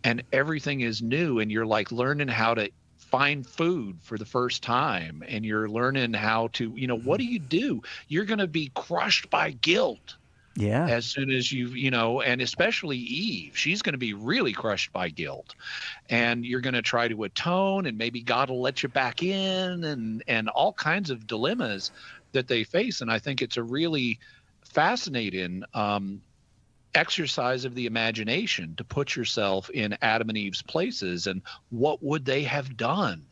and everything is new, and you're like learning how to find food for the first time, and you're learning how to, what do you do? You're going to be crushed by guilt. Yeah. As soon as and especially Eve, she's going to be really crushed by guilt, and you're going to try to atone, and maybe God will let you back in, and all kinds of dilemmas that they face. And I think it's a really fascinating exercise of the imagination to put yourself in Adam and Eve's places, and what would they have done?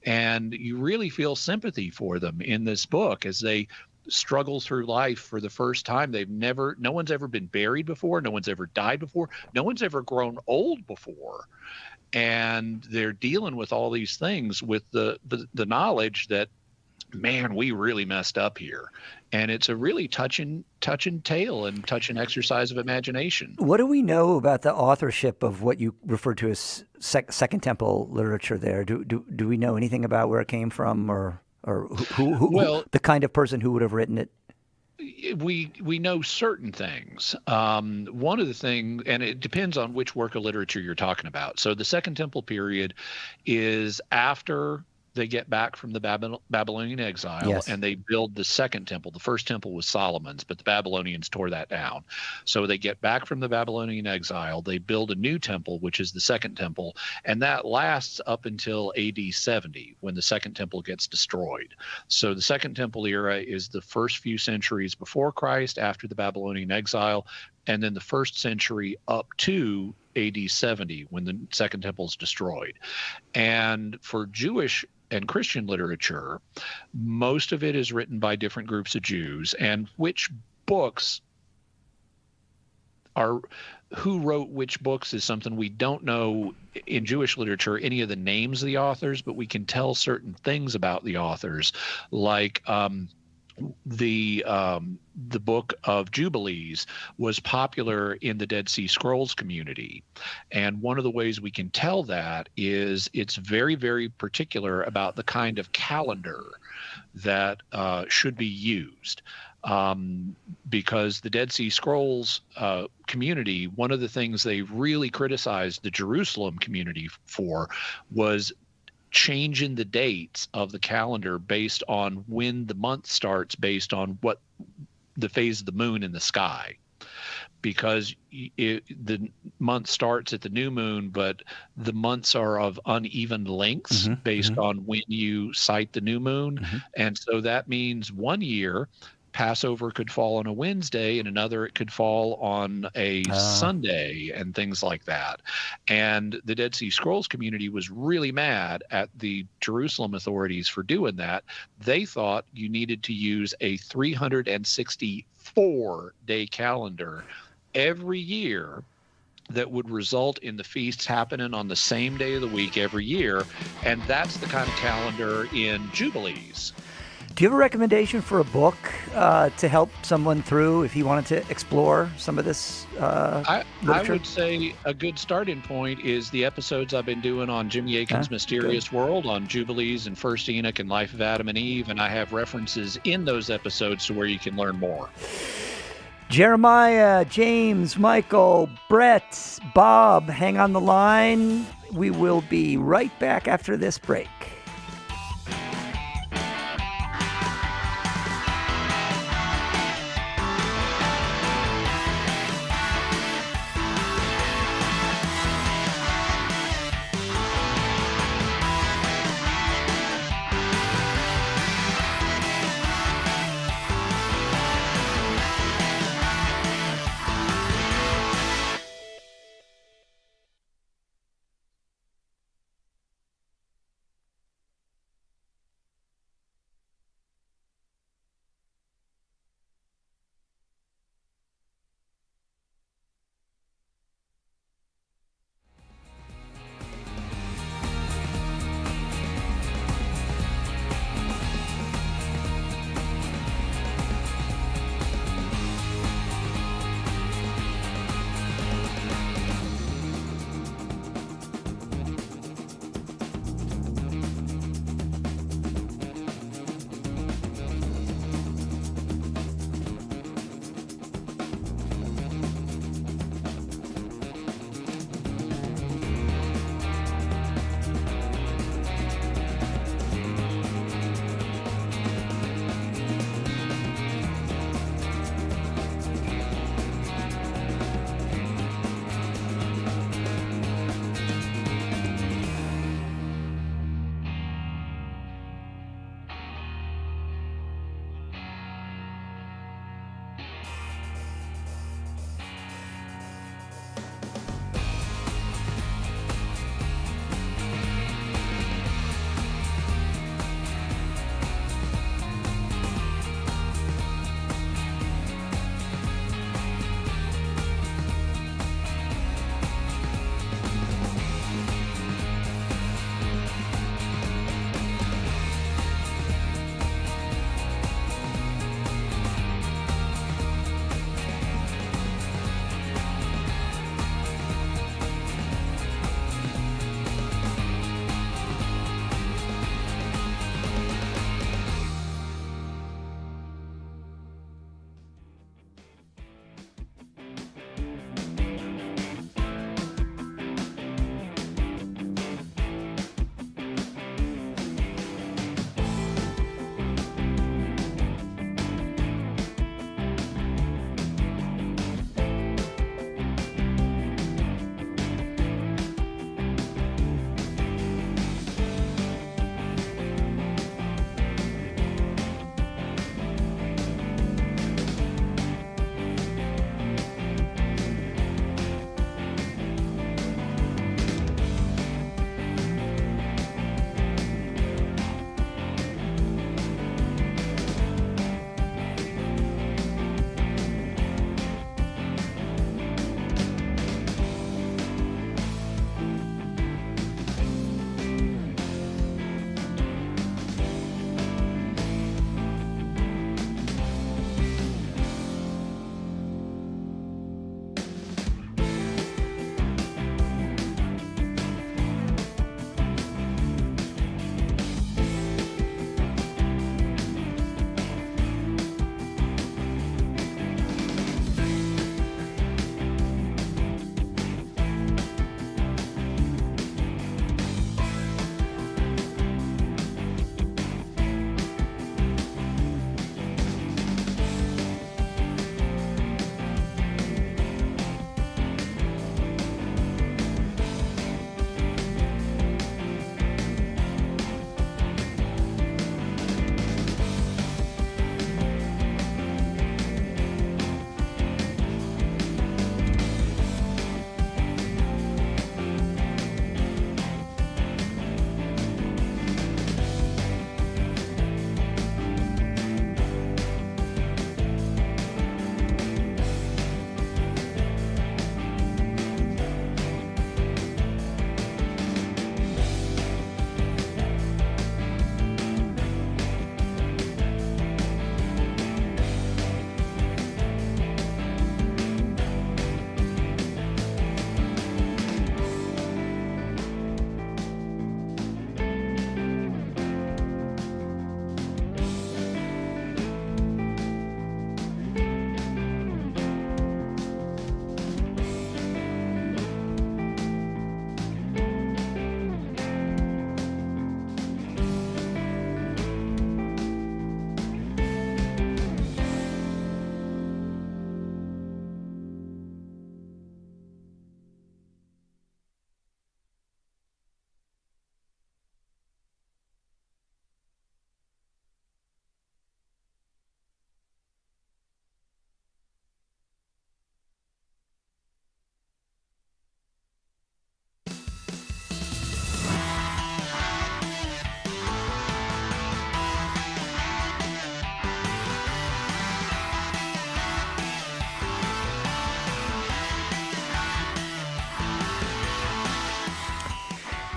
And you really feel sympathy for them in this book as they struggle through life for the first time. No one's ever been buried before. No one's ever died before. No one's ever grown old before. And they're dealing with all these things with the knowledge that, man, we really messed up here. And it's a really touching tale and touching exercise of imagination. What do we know about the authorship of what you refer to as Second Temple literature there? Do we know anything about where it came from, or who the kind of person who would have written it? We know certain things. One of the things, and it depends on which work of literature you're talking about. So the Second Temple period is after they get back from the Babylonian exile, yes, and they build the second temple. The first temple was Solomon's, but the Babylonians tore that down. So they get back from the Babylonian exile. They build a new temple, which is the second temple, and that lasts up until AD 70, when the second temple gets destroyed. So the second temple era is the first few centuries before Christ, after the Babylonian exile, and then the first century up to AD 70, when the second temple is destroyed. And for Jewish and Christian literature, most of it is written by different groups of Jews, and which books are, who wrote which books is something we don't know in Jewish literature, any of the names of the authors, but we can tell certain things about the authors, like the book of Jubilees was popular in the Dead Sea Scrolls community. And one of the ways we can tell that is it's very, very particular about the kind of calendar that should be used. Because the Dead Sea Scrolls community, one of the things they really criticized the Jerusalem community for was changing the dates of the calendar based on when the month starts, based on what the phase of the moon in the sky, because the month starts at the new moon, but the months are of uneven lengths based on when you sight the new moon. And so that means one year Passover could fall on a Wednesday, and another it could fall on a Sunday, and things like that. And the Dead Sea Scrolls community was really mad at the Jerusalem authorities for doing that. They thought you needed to use a 364-day calendar every year that would result in the feasts happening on the same day of the week every year. And that's the kind of calendar in Jubilees. Do you have a recommendation for a book to help someone through if he wanted to explore some of this I literature? would say a good starting point is the episodes I've been doing on Jimmy Akin's Mysterious World, on Jubilees and First Enoch and Life of Adam and Eve, and I have references in those episodes to where you can learn more. Jeremiah, James, Michael, Brett, Bob, hang on the line. We will be right back after this break.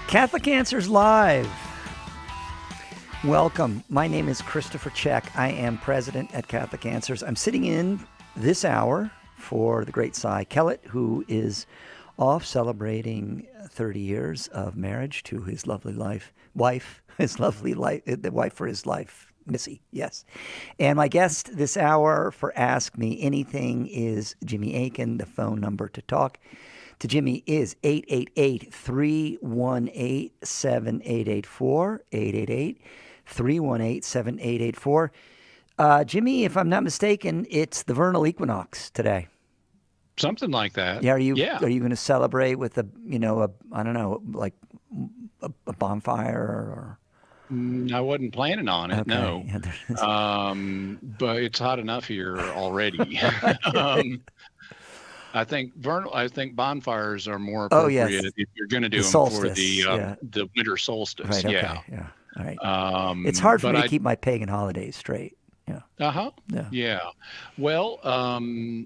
Catholic Answers Live. Welcome. My name is Christopher Check. I am president at Catholic Answers. I'm sitting in this hour for the great Cy Kellett, who is off celebrating 30 years of marriage to his lovely wife, the wife for his life, Missy, yes. And my guest this hour for Ask Me Anything is Jimmy Akin. The phone number to talk to Jimmy is 888-318-7884, 888-318-7884. Jimmy, if I'm not mistaken, it's the vernal equinox today. Something like that. Yeah. Are you going to celebrate with a bonfire or? I wasn't planning on it. Okay. No. Yeah, but it's hot enough here already. I think bonfires are more appropriate if you're going to do them for the winter solstice. Right, okay, yeah. All right. It's hard for me to keep my pagan holidays straight. Yeah. Uh-huh. Yeah. Yeah. Well,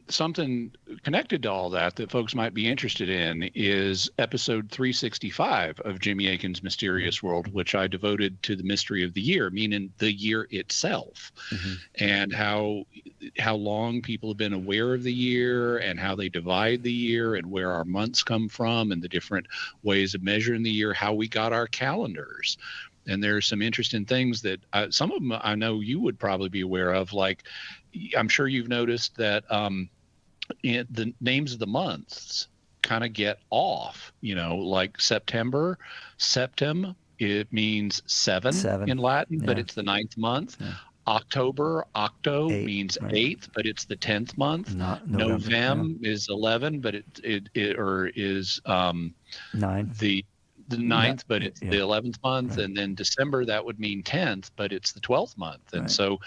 something connected to all that folks might be interested in is episode 365 of Jimmy Akin's Mysterious World, which I devoted to the mystery of the year, meaning the year itself, and how long people have been aware of the year and how they divide the year and where our months come from and the different ways of measuring the year, how we got our calendars. And there's some interesting things that some of them I know you would probably be aware of. Like, I'm sure you've noticed that the names of the months kind of get off, like September, septem, it means seven in Latin, but it's the 9th month. Yeah. October, octo means 8th, but it's the 10th month. November is 11, but it is 9. The 9th, but it's the 11th month, and then December, that would mean 10th, but it's the 12th month. And so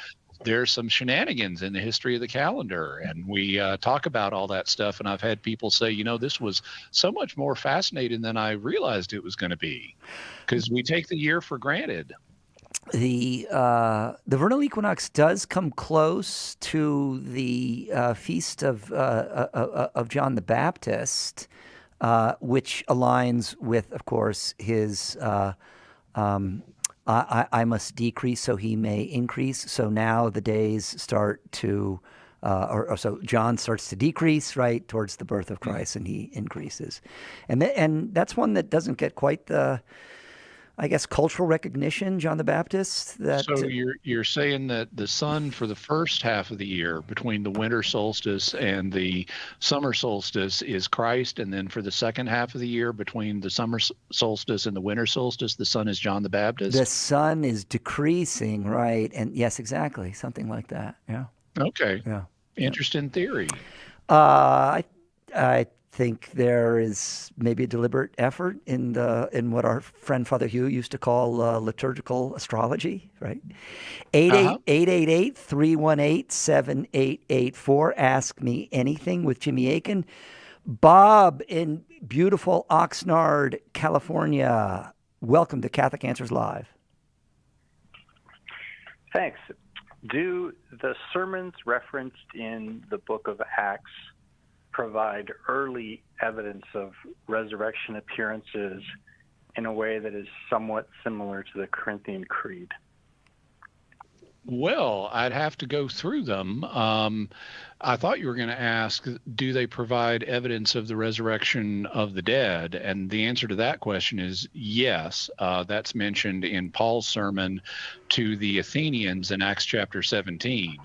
there's some shenanigans in the history of the calendar, and we talk about all that stuff. And I've had people say, this was so much more fascinating than I realized it was going to be, because we take the year for granted. The vernal equinox does come close to the feast of John the Baptist. Which aligns with, of course, his I must decrease so he may increase. So now the days start to, so John starts to decrease, right, towards the birth of Christ, and he increases. And that's one that doesn't get quite the, I guess, cultural recognition, John the Baptist. So you're saying that the sun for the first half of the year, between the winter solstice and the summer solstice, is Christ, and then for the second half of the year, between the summer solstice and the winter solstice, the sun is John the Baptist? The sun is decreasing, right? And yes, exactly, something like that. Yeah. Okay. Yeah. Interesting theory. I think there is maybe a deliberate effort in what our friend Father Hugh used to call liturgical astrology, right? 888-318-7884. Ask Me Anything with Jimmy Akin. Bob in beautiful Oxnard, California. Welcome to Catholic Answers Live. Thanks. Do the sermons referenced in the book of Acts provide early evidence of resurrection appearances in a way that is somewhat similar to the Corinthian Creed? Well, I'd have to go through them. I thought you were going to ask, do they provide evidence of the resurrection of the dead? And the answer to that question is yes. That's mentioned in Paul's sermon to the Athenians in Acts chapter 17.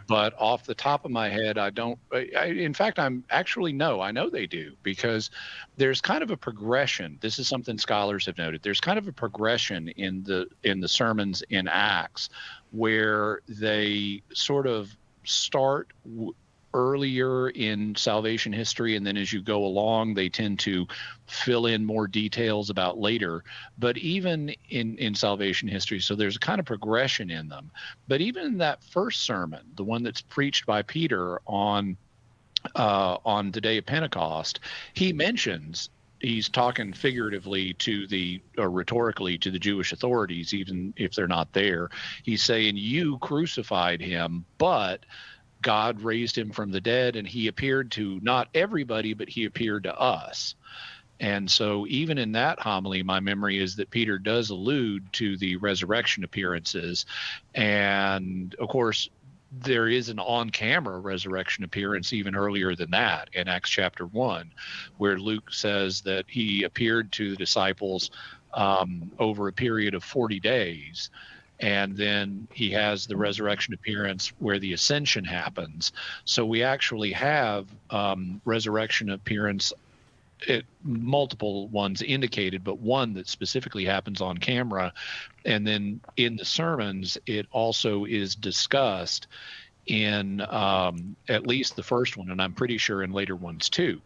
But off the top of my head, I don't. In fact, I know they do, because there's kind of a progression. This is something scholars have noted. There's kind of a progression in the sermons in Acts, where they sort of start earlier in salvation history, and then as you go along, they tend to fill in more details about later. But even in salvation history, so there's a kind of progression in them. But even in that first sermon, the one that's preached by Peter on the day of Pentecost, he's talking figuratively rhetorically to the Jewish authorities, even if they're not there. He's saying, you crucified him, but God raised him from the dead, and he appeared to not everybody, but he appeared to us. And so even in that homily, my memory is that Peter does allude to the resurrection appearances. And of course, there is an on-camera resurrection appearance even earlier than that in Acts chapter 1, where Luke says that he appeared to the disciples over a period of 40 days. And then he has the resurrection appearance where the ascension happens. So we actually have resurrection appearance, multiple ones indicated, but one that specifically happens on camera. And then in the sermons, it also is discussed in at least the first one, and I'm pretty sure in later ones too.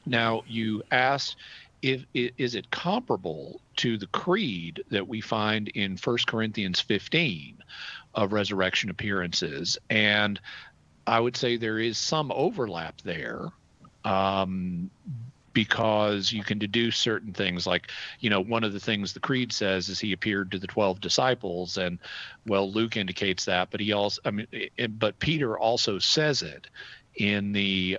Now, you asked, is it comparable to the creed that we find in 1 Corinthians 15 of resurrection appearances? And I would say there is some overlap there, because you can deduce certain things, like, one of the things the creed says is he appeared to the 12 disciples, and well, Luke indicates that, but but Peter also says it in the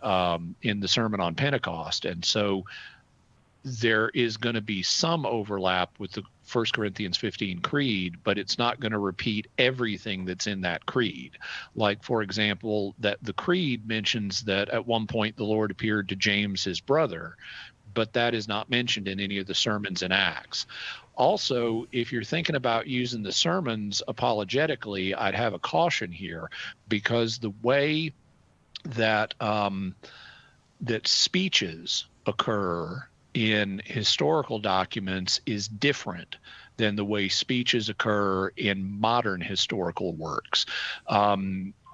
Sermon on Pentecost. And so there is going to be some overlap with the 1 Corinthians 15 creed, but it's not going to repeat everything that's in that creed. Like, for example, that the creed mentions that at one point the Lord appeared to James, his brother, but that is not mentioned in any of the sermons in Acts. Also, if you're thinking about using the sermons apologetically, I'd have a caution here, because the way that that speeches occur in historical documents is different than the way speeches occur in modern historical works.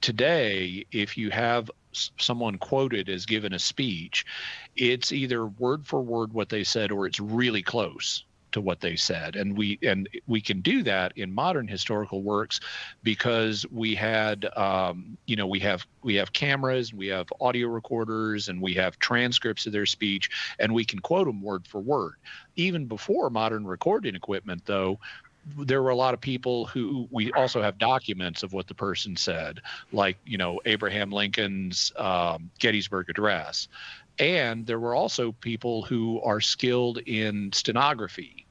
Today, if you have someone quoted as given a speech, it's either word for word what they said, or it's really close to what they said. And we can do that in modern historical works because we had we have cameras, we have audio recorders, and we have transcripts of their speech, and we can quote them word for word. Even before modern recording equipment, though, there were a lot of people who we also have documents of what the person said, like Abraham Lincoln's Gettysburg Address. And there were also people who are skilled in stenography.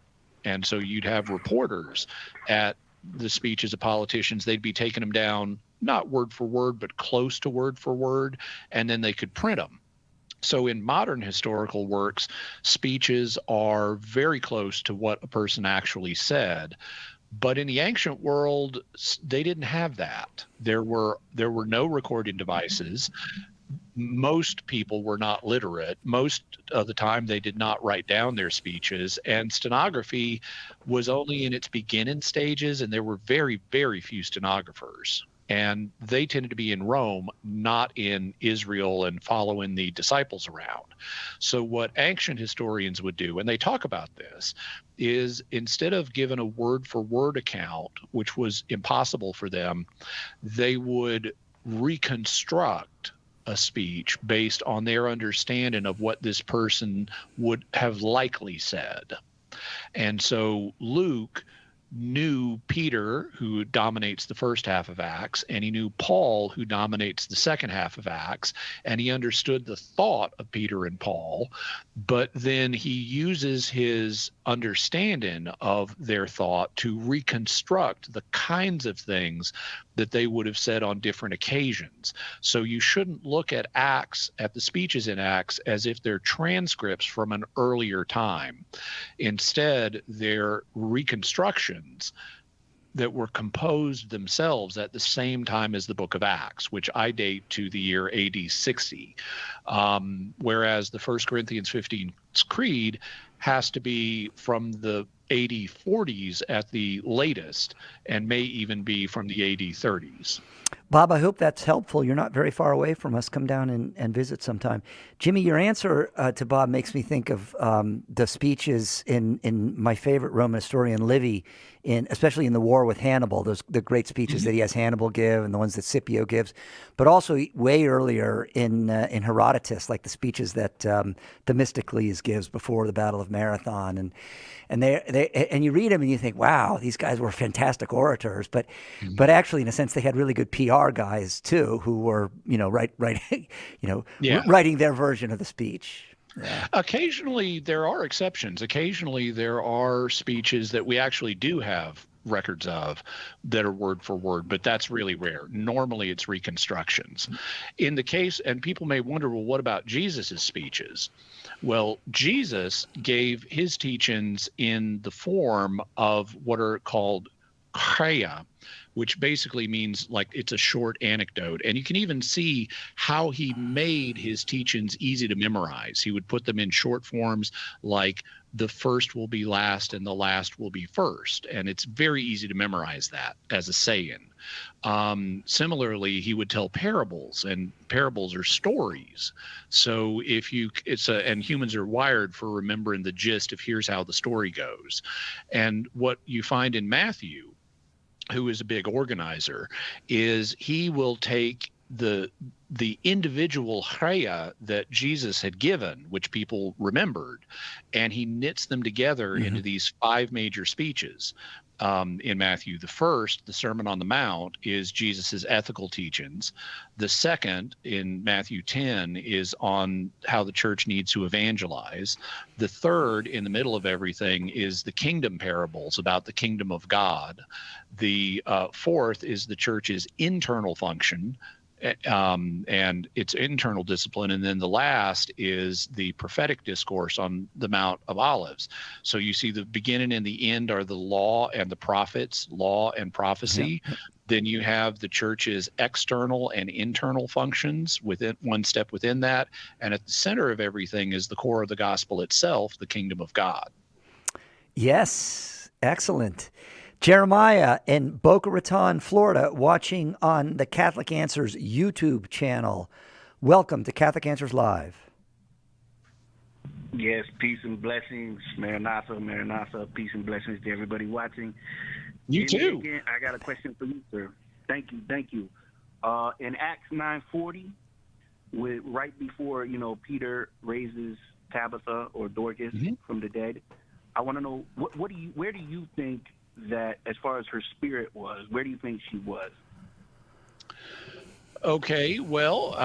And so you'd have reporters at the speeches of politicians. They'd be taking them down, not word for word, but close to word for word, and then they could print them. So in modern historical works, speeches are very close to what a person actually said. But in the ancient world, they didn't have that. There were no recording devices. Most people were not literate. Most of the time, they did not write down their speeches, and stenography was only in its beginning stages, and there were very, very few stenographers. And they tended to be in Rome, not in Israel and following the disciples around. So what ancient historians would do, and they talk about this, is instead of giving a word-for-word account, which was impossible for them, they would reconstruct a speech based on their understanding of what this person would have likely said. And so Luke knew Peter, who dominates the first half of Acts, and he knew Paul, who dominates the second half of Acts, and he understood the thought of Peter and Paul, but then he uses his understanding of their thought to reconstruct the kinds of things that they would have said on different occasions. So you shouldn't look at Acts, at the speeches in Acts, as if they're transcripts from an earlier time. Instead, they're reconstructions that were composed themselves at the same time as the book of Acts, which I date to the year AD 60. Whereas the 1 Corinthians 15 creed has to be from the AD 40s at the latest, and may even be from the AD 30s. Bob, I hope that's helpful. You're not very far away from us. Come down and visit sometime. Jimmy, your answer to Bob makes me think of the speeches in my favorite Roman historian, Livy, especially in the war with Hannibal, the great speeches that he has Hannibal give and the ones that Scipio gives, but also way earlier in Herodotus, like the speeches that Themistocles gives before the Battle of Marathon. And you read them and you think, wow, these guys were fantastic orators, but actually, in a sense, they had really good PR guys too, who were writing their version of the speech. Occasionally, there are exceptions. Occasionally, there are speeches that we actually do have records of that are word for word, but that's really rare. Normally, it's reconstructions. In the case, and people may wonder, well, what about Jesus's speeches? Well, Jesus gave his teachings in the form of what are called chaya, which basically means like it's a short anecdote. And you can even see how he made his teachings easy to memorize. He would put them in short forms like the first will be last and the last will be first. And it's very easy to memorize that as a saying. Similarly, he would tell parables, and parables are stories. So and humans are wired for remembering the gist of here's how the story goes. And what you find in Matthew, who is a big organizer, is he will take the individual chaya that Jesus had given, which people remembered, and he knits them together into these 5 major speeches. In Matthew, the first, the Sermon on the Mount, is Jesus's ethical teachings. The second, in Matthew 10, is on how the church needs to evangelize. The third, in the middle of everything, is the kingdom parables about the kingdom of God. The fourth is the church's internal function, and its internal discipline. And then the last is the prophetic discourse on the Mount of Olives. So you see the beginning and the end are the law and the prophets, law and prophecy. Yeah. Then you have the church's external and internal functions within one step within that. And at the center of everything is the core of the gospel itself, the kingdom of God. Yes, excellent. Jeremiah in Boca Raton, Florida, watching on the Catholic Answers YouTube channel. Welcome to Catholic Answers Live. Yes, peace and blessings. Maranatha, Maranatha, peace and blessings to everybody watching. You too. Again, I got a question for you, sir. Thank you. In Acts 9:40, right before, Peter raises Tabitha or Dorcas from the dead, I want to know, where do you think that, as far as her spirit was, where do you think she was? Okay, well,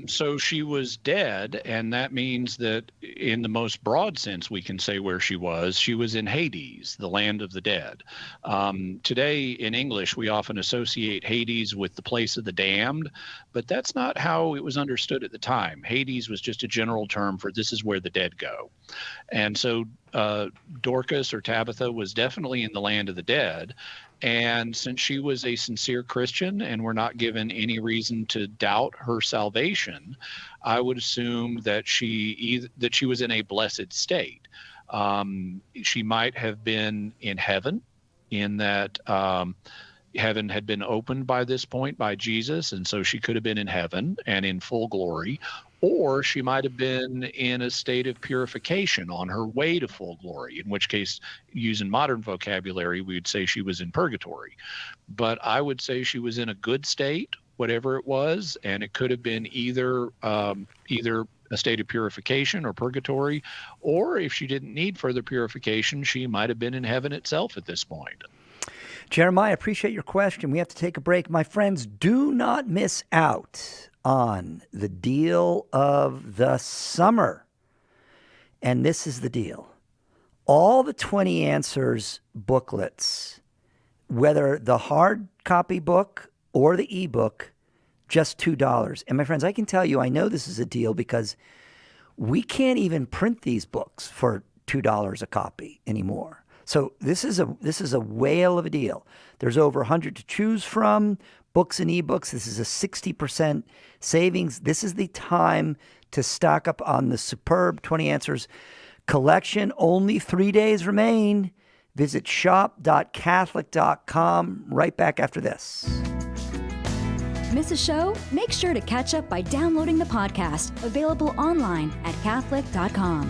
so she was dead, and that means that in the most broad sense we can say where she was in Hades, the land of the dead. Today in English we often associate Hades with the place of the damned, but that's not how it was understood at the time. Hades was just a general term for this is where the dead go. And so Dorcas or Tabitha was definitely in the land of the dead. And since she was a sincere Christian and we're not given any reason to doubt her salvation, I would assume that she was in a blessed state. She might have been in heaven, in that heaven had been opened by this point by Jesus, and so she could have been in heaven and in full glory. Or she might have been in a state of purification on her way to full glory, in which case, using modern vocabulary, we would say she was in purgatory. But I would say she was in a good state, whatever it was, and it could have been either a state of purification or purgatory, or if she didn't need further purification, she might have been in heaven itself at this point. Jeremiah, appreciate your question. We have to take a break. My friends, do not miss out on the deal of the summer. And this is the deal. All the 20 Answers booklets, whether the hard copy book or the ebook, just $2. And my friends, I can tell you, I know this is a deal because we can't even print these books for $2 a copy anymore. So this is a whale of a deal. There's over 100 to choose from, books and ebooks. This is a 60% savings. This is the time to stock up on the superb 20 Answers collection. Only 3 days remain. Visit shop.catholic.com. Right back after this. Miss a show? Make sure to catch up by downloading the podcast, available online at Catholic.com.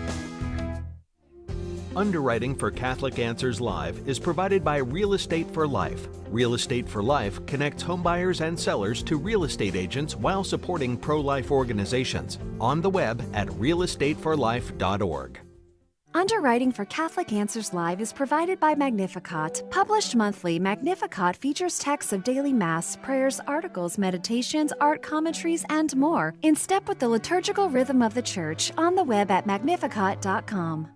Underwriting for Catholic Answers Live is provided by Real Estate for Life. Real Estate for Life connects homebuyers and sellers to real estate agents while supporting pro-life organizations. On the web at realestateforlife.org. Underwriting for Catholic Answers Live is provided by Magnificat. Published monthly, Magnificat features texts of daily Mass, prayers, articles, meditations, art commentaries, and more, in step with the liturgical rhythm of the Church, on the web at magnificat.com.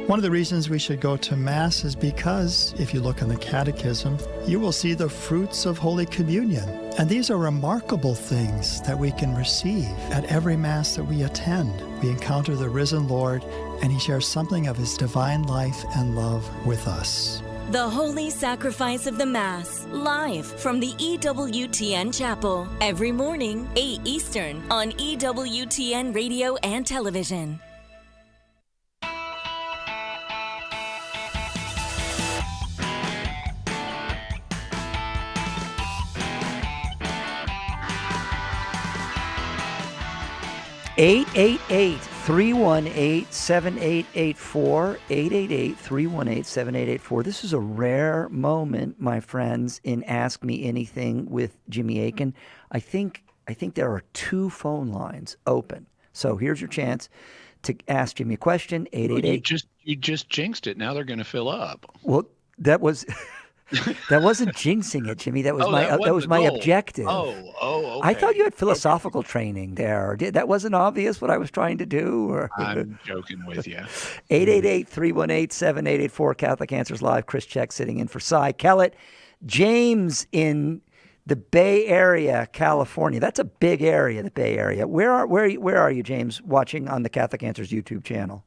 One of the reasons we should go to Mass is because, if you look in the Catechism, you will see the fruits of Holy Communion. And these are remarkable things that we can receive at every Mass that we attend. We encounter the risen Lord, and He shares something of His divine life and love with us. The Holy Sacrifice of the Mass, live from the EWTN Chapel, every morning, 8 Eastern, on EWTN Radio and Television. Eight 318-7884, 888-318-7884. This is a rare moment, my friends, in Ask Me Anything with Jimmy Akin. I think there are 2 phone lines open. So here's your chance to ask Jimmy a question. 888. You just jinxed it. Now they're going to fill up. Well, that wasn't jinxing it, Jimmy. That was my objective. Okay. I thought you had philosophical training there. That wasn't obvious what I was trying to do? Or? I'm joking with you. 888-318-7884, Catholic Answers Live. Chris Check sitting in for Cy Kellett. James in the Bay Area, California. That's a big area, the Bay Area. Where are you, James, watching on the Catholic Answers YouTube channel?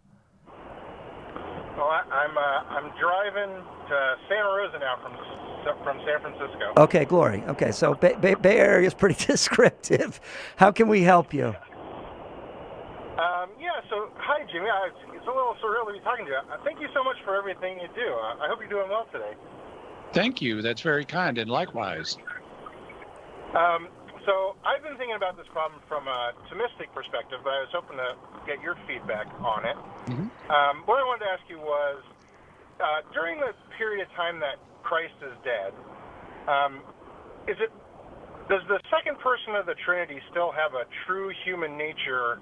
Well, I'm driving to Santa Rosa now from San Francisco. Okay, glory. Okay, so Bay Area is pretty descriptive. How can we help you? So hi, Jimmy. It's a little surreal to be talking to you. Thank you so much for everything you do. I hope you're doing well today. Thank you. That's very kind, and likewise. So I've been thinking about this problem from a Thomistic perspective, but I was hoping to get your feedback on it. What I wanted to ask you was, during the period of time that Christ is dead, does the second person of the Trinity still have a true human nature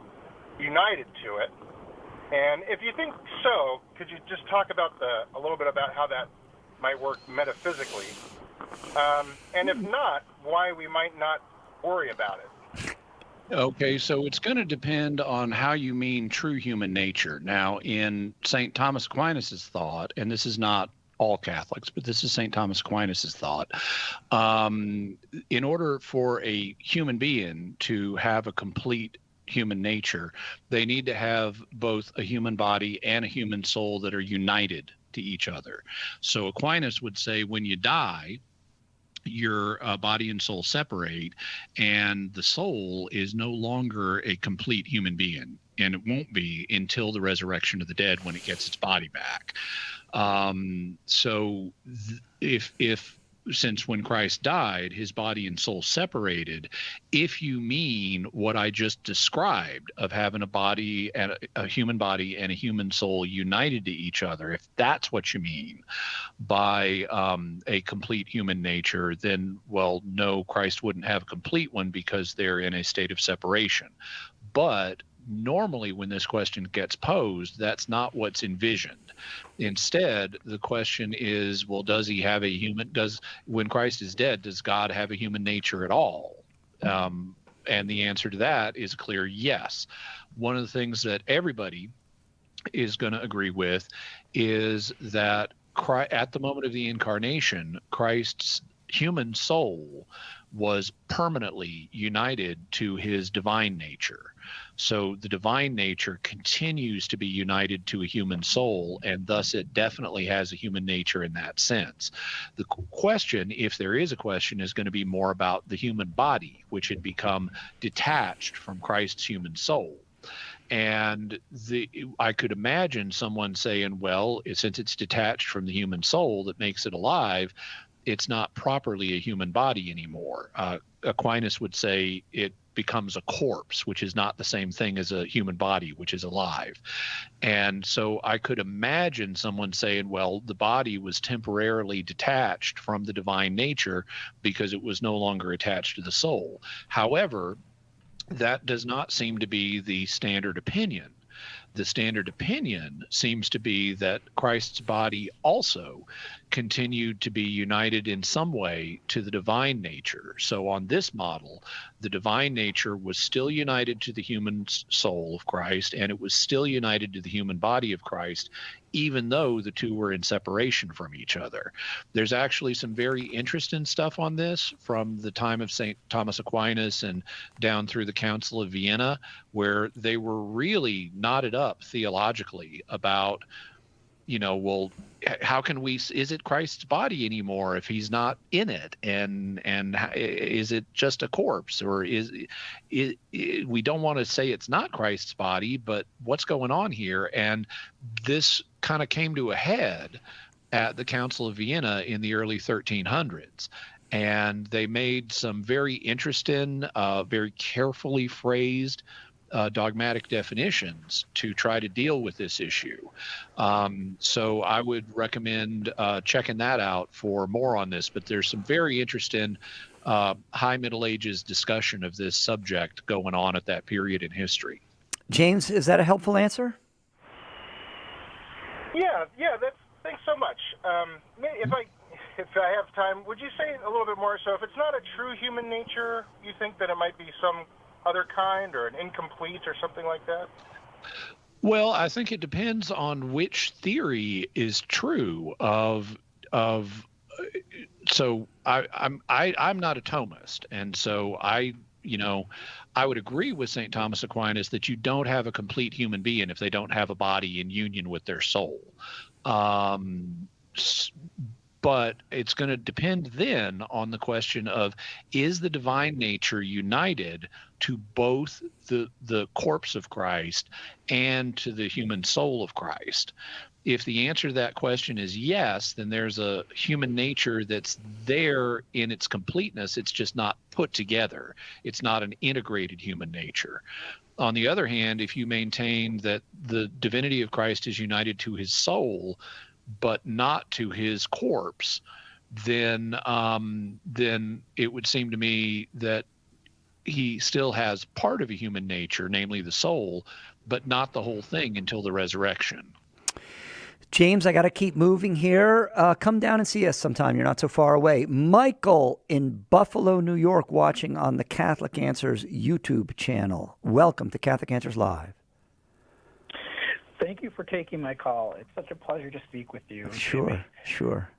united to it? And if you think so, could you just talk about a little bit about how that might work metaphysically? And if not, why we might not worry about it? Okay, so it's going to depend on how you mean true human nature. Now, in St. Thomas Aquinas' thought, and this is not all Catholics, but this is St. Thomas Aquinas' thought, in order for a human being to have a complete human nature, they need to have both a human body and a human soul that are united to each other. So Aquinas would say when you die, your body and soul separate, and the soul is no longer a complete human being, and it won't be until the resurrection of the dead when it gets its body back. Since when Christ died, his body and soul separated, if you mean what I just described of having a body and a human body and a human soul united to each other, if that's what you mean by a complete human nature, then, well, no, Christ wouldn't have a complete one because they're in a state of separation. But normally when this question gets posed, that's not what's envisioned. Instead, the question is, well, when Christ is dead, does God have a human nature at all? And the answer to that is a clear yes. One of the things that everybody is going to agree with is that at the moment of the incarnation, Christ's human soul was permanently united to his divine nature. So the divine nature continues to be united to a human soul, and thus it definitely has a human nature in that sense. The question, if there is a question, is going to be more about the human body, which had become detached from Christ's human soul. And I could imagine someone saying, well, since it's detached from the human soul that makes it alive, it's not properly a human body anymore. Aquinas would say it becomes a corpse, which is not the same thing as a human body, which is alive. And so I could imagine someone saying, well, the body was temporarily detached from the divine nature because it was no longer attached to the soul. However, that does not seem to be the standard opinion. The standard opinion seems to be that Christ's body also continued to be united in some way to the divine nature. So on this model, the divine nature was still united to the human soul of Christ, and it was still united to the human body of Christ, even though the two were in separation from each other. There's actually some very interesting stuff on this from the time of St. Thomas Aquinas and down through the Council of Vienna, where they were really knotted up theologically about, well, how can we, is it Christ's body anymore if he's not in it? And is it just a corpse, or we don't want to say it's not Christ's body, but what's going on here? And this kind of came to a head at the Council of Vienna in the early 1300s. And they made some very interesting, very carefully phrased dogmatic definitions to try to deal with this issue. So I would recommend checking that out for more on this, but there's some very interesting high Middle Ages discussion of this subject going on at that period in history. James, is that a helpful answer? Yeah, thanks so much. If I have time, would you say a little bit more? So if it's not a true human nature, you think that it might be some other kind, or an incomplete, or something like that? Well, I think it depends on which theory is true so I'm not a Thomist, and so I would agree with St. Thomas Aquinas that you don't have a complete human being if they don't have a body in union with their soul. But it's going to depend then on the question of, is the divine nature united to both the corpse of Christ and to the human soul of Christ? If the answer to that question is yes, then there's a human nature that's there in its completeness. It's just not put together. It's not an integrated human nature. On the other hand, if you maintain that the divinity of Christ is united to his soul, but not to his corpse, then it would seem to me that he still has part of a human nature, namely the soul, but not the whole thing until the resurrection. James, I got to keep moving here. Come down and see us sometime. You're not so far away. Michael in Buffalo, New York, watching on the Catholic Answers YouTube channel. Welcome to Catholic Answers Live. Thank you for taking my call. It's such a pleasure to speak with you. Sure.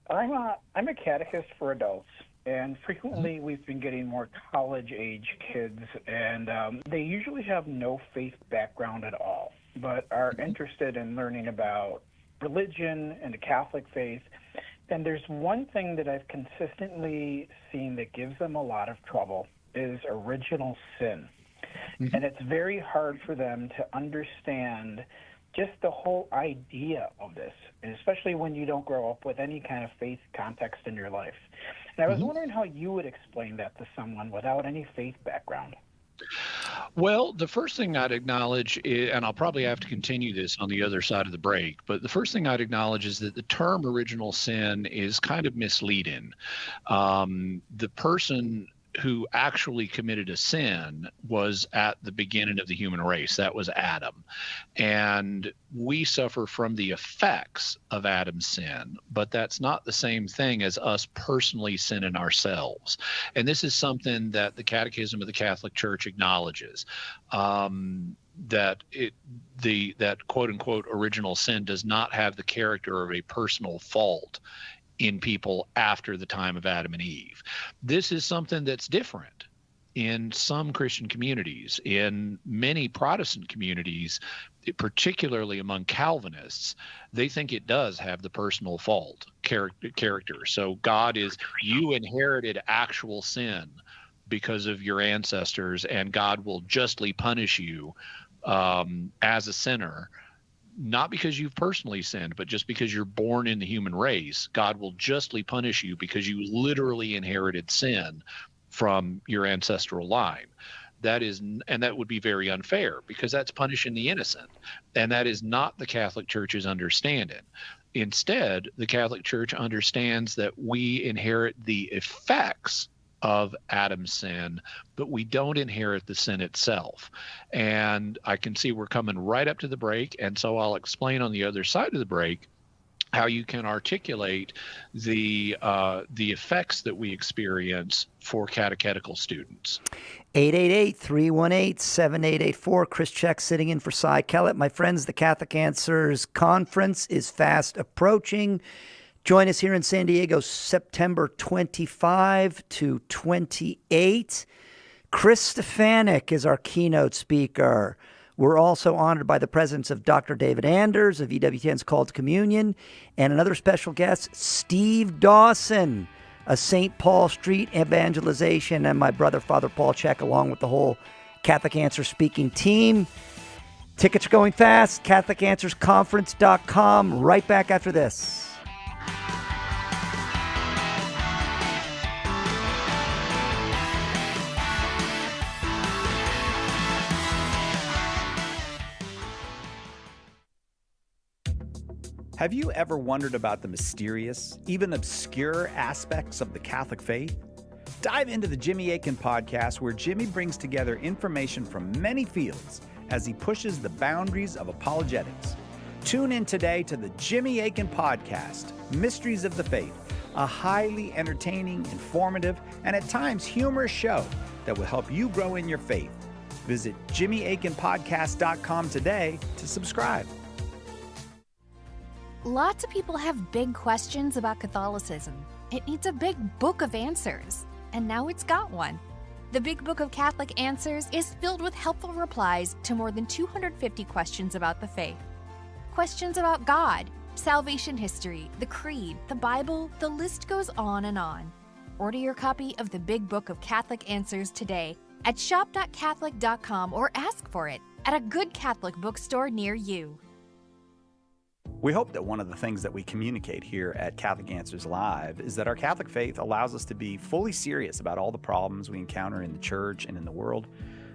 I'm a catechist for adults, and frequently we've been getting more college-age kids, and they usually have no faith background at all, but are interested in learning about religion and the Catholic faith. And there's one thing that I've consistently seen that gives them a lot of trouble is original sin. Mm-hmm. And it's very hard for them to understand just the whole idea of this, and especially when you don't grow up with any kind of faith context in your life. And I was wondering how you would explain that to someone without any faith background. Well, the first thing I'd acknowledge, and I'll probably have to continue this on the other side of the break, but the first thing I'd acknowledge is that the term original sin is kind of misleading. The person who actually committed a sin was at the beginning of the human race. That was Adam. And we suffer from the effects of Adam's sin, but that's not the same thing as us personally sinning ourselves. And this is something that the Catechism of the Catholic Church acknowledges, that quote unquote original sin does not have the character of a personal fault in people after the time of Adam and Eve. This is something that's different in some Christian communities. In many Protestant communities, particularly among Calvinists, they think it does have the personal fault character. So God is, you inherited actual sin because of your ancestors, and God will justly punish you as a sinner. Not because you've personally sinned, but just because you're born in the human race. God will justly punish you because you literally inherited sin from your ancestral line. And that would be very unfair, because that's punishing the innocent. And that is not the Catholic Church's understanding. Instead, the Catholic Church understands that we inherit the effects of Adam's sin, but we don't inherit the sin itself. And I can see we're coming right up to the break, and so I'll explain on the other side of the break how you can articulate the effects that we experience for catechetical students. 888-318-7884. Chris Check sitting in for Cy Kellett. My friends, the Catholic Answers Conference is fast approaching. Join us here in San Diego, September 25 to 28. Chris Stefanik is our keynote speaker. We're also honored by the presence of Dr. David Anders of EWTN's Call to Communion, and another special guest, Steve Dawson, a St. Paul Street evangelization, and my brother, Father Paul Check, along with the whole Catholic Answers speaking team. Tickets are going fast, CatholicAnswersConference.com. Right back after this. Have you ever wondered about the mysterious, even obscure aspects of the Catholic faith? Dive into the Jimmy Akin podcast, where Jimmy brings together information from many fields as he pushes the boundaries of apologetics. Tune in today to the Jimmy Akin podcast, Mysteries of the Faith, a highly entertaining, informative, and at times humorous show that will help you grow in your faith. Visit JimmyAkinPodcast.com today to subscribe. Lots of people have big questions about Catholicism. It needs a big book of answers, and now it's got one. The Big Book of Catholic Answers is filled with helpful replies to more than 250 questions about the faith. Questions about God, salvation history, the Creed, the Bible, the list goes on and on. Order your copy of the Big Book of Catholic Answers today at shop.catholic.com or ask for it at a good Catholic bookstore near you. We hope that one of the things that we communicate here at Catholic Answers Live is that our Catholic faith allows us to be fully serious about all the problems we encounter in the church and in the world,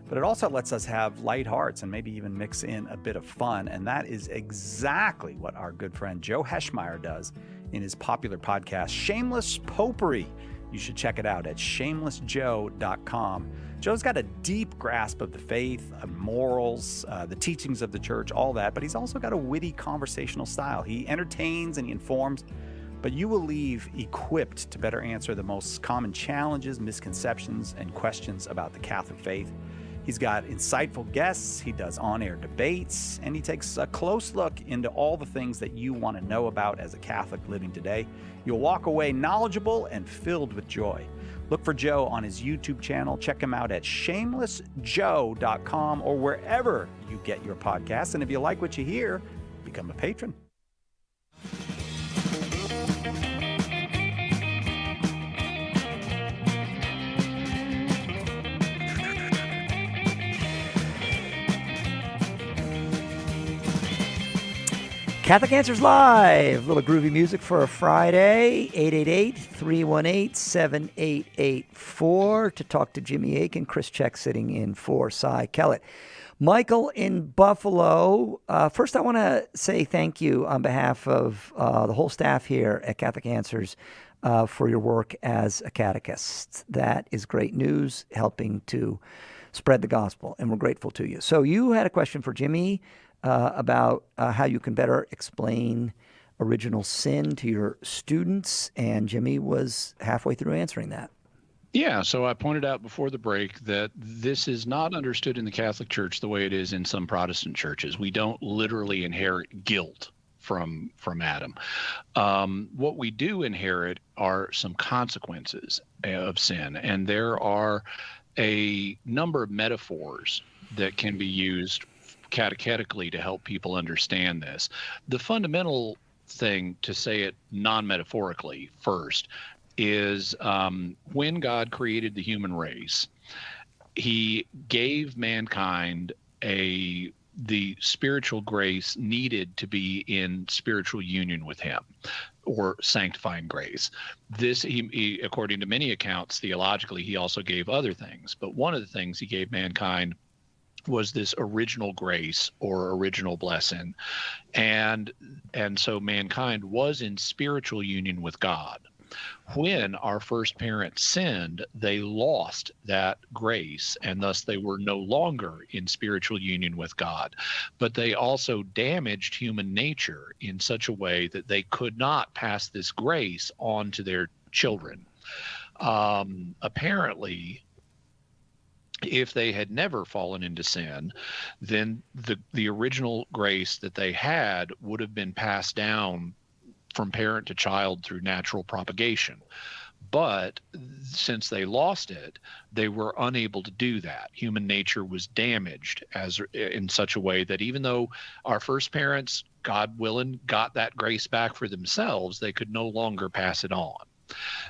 but it also lets us have light hearts and maybe even mix in a bit of fun, and that is exactly what our good friend Joe Heschmeyer does in his popular podcast, Shameless Popery. You should check it out at shamelessjoe.com. Joe's got a deep grasp of the faith, morals, the teachings of the church, all that, but he's also got a witty conversational style. He entertains and he informs, but you will leave equipped to better answer the most common challenges, misconceptions, and questions about the Catholic faith. He's got insightful guests, he does on-air debates, and he takes a close look into all the things that you want to know about as a Catholic living today. You'll walk away knowledgeable and filled with joy. Look for Joe on his YouTube channel. Check him out at shamelessjoe.com or wherever you get your podcasts. And if you like what you hear, become a patron. Catholic Answers Live. A little groovy music for a Friday. 888-318-7884 to talk to Jimmy Akin. Chris Check sitting in for Cy Kellett. Michael in Buffalo. First, I want to say thank you on behalf of the whole staff here at Catholic Answers for your work as a catechist. That is great news, helping to spread the gospel, and we're grateful to you. So you had a question for Jimmy about how you can better explain original sin to your students, and Jimmy was halfway through answering that. Yeah, so I pointed out before the break that this is not understood in the Catholic Church the way it is in some Protestant churches. We don't literally inherit guilt from Adam. What we do inherit are some consequences of sin, and there are a number of metaphors that can be used catechetically to help people understand this. The fundamental thing, to say it non-metaphorically first, is when God created the human race, he gave mankind the spiritual grace needed to be in spiritual union with him, or sanctifying grace. This, he according to many accounts, theologically, he also gave other things. But one of the things he gave mankind was this original grace or original blessing. And so mankind was in spiritual union with God. When our first parents sinned, they lost that grace, and thus they were no longer in spiritual union with God. But they also damaged human nature in such a way that they could not pass this grace on to their children. Apparently, if they had never fallen into sin, then the original grace that they had would have been passed down from parent to child through natural propagation. But since they lost it, they were unable to do that. Human nature was damaged in such a way that even though our first parents, God willing, got that grace back for themselves, they could no longer pass it on.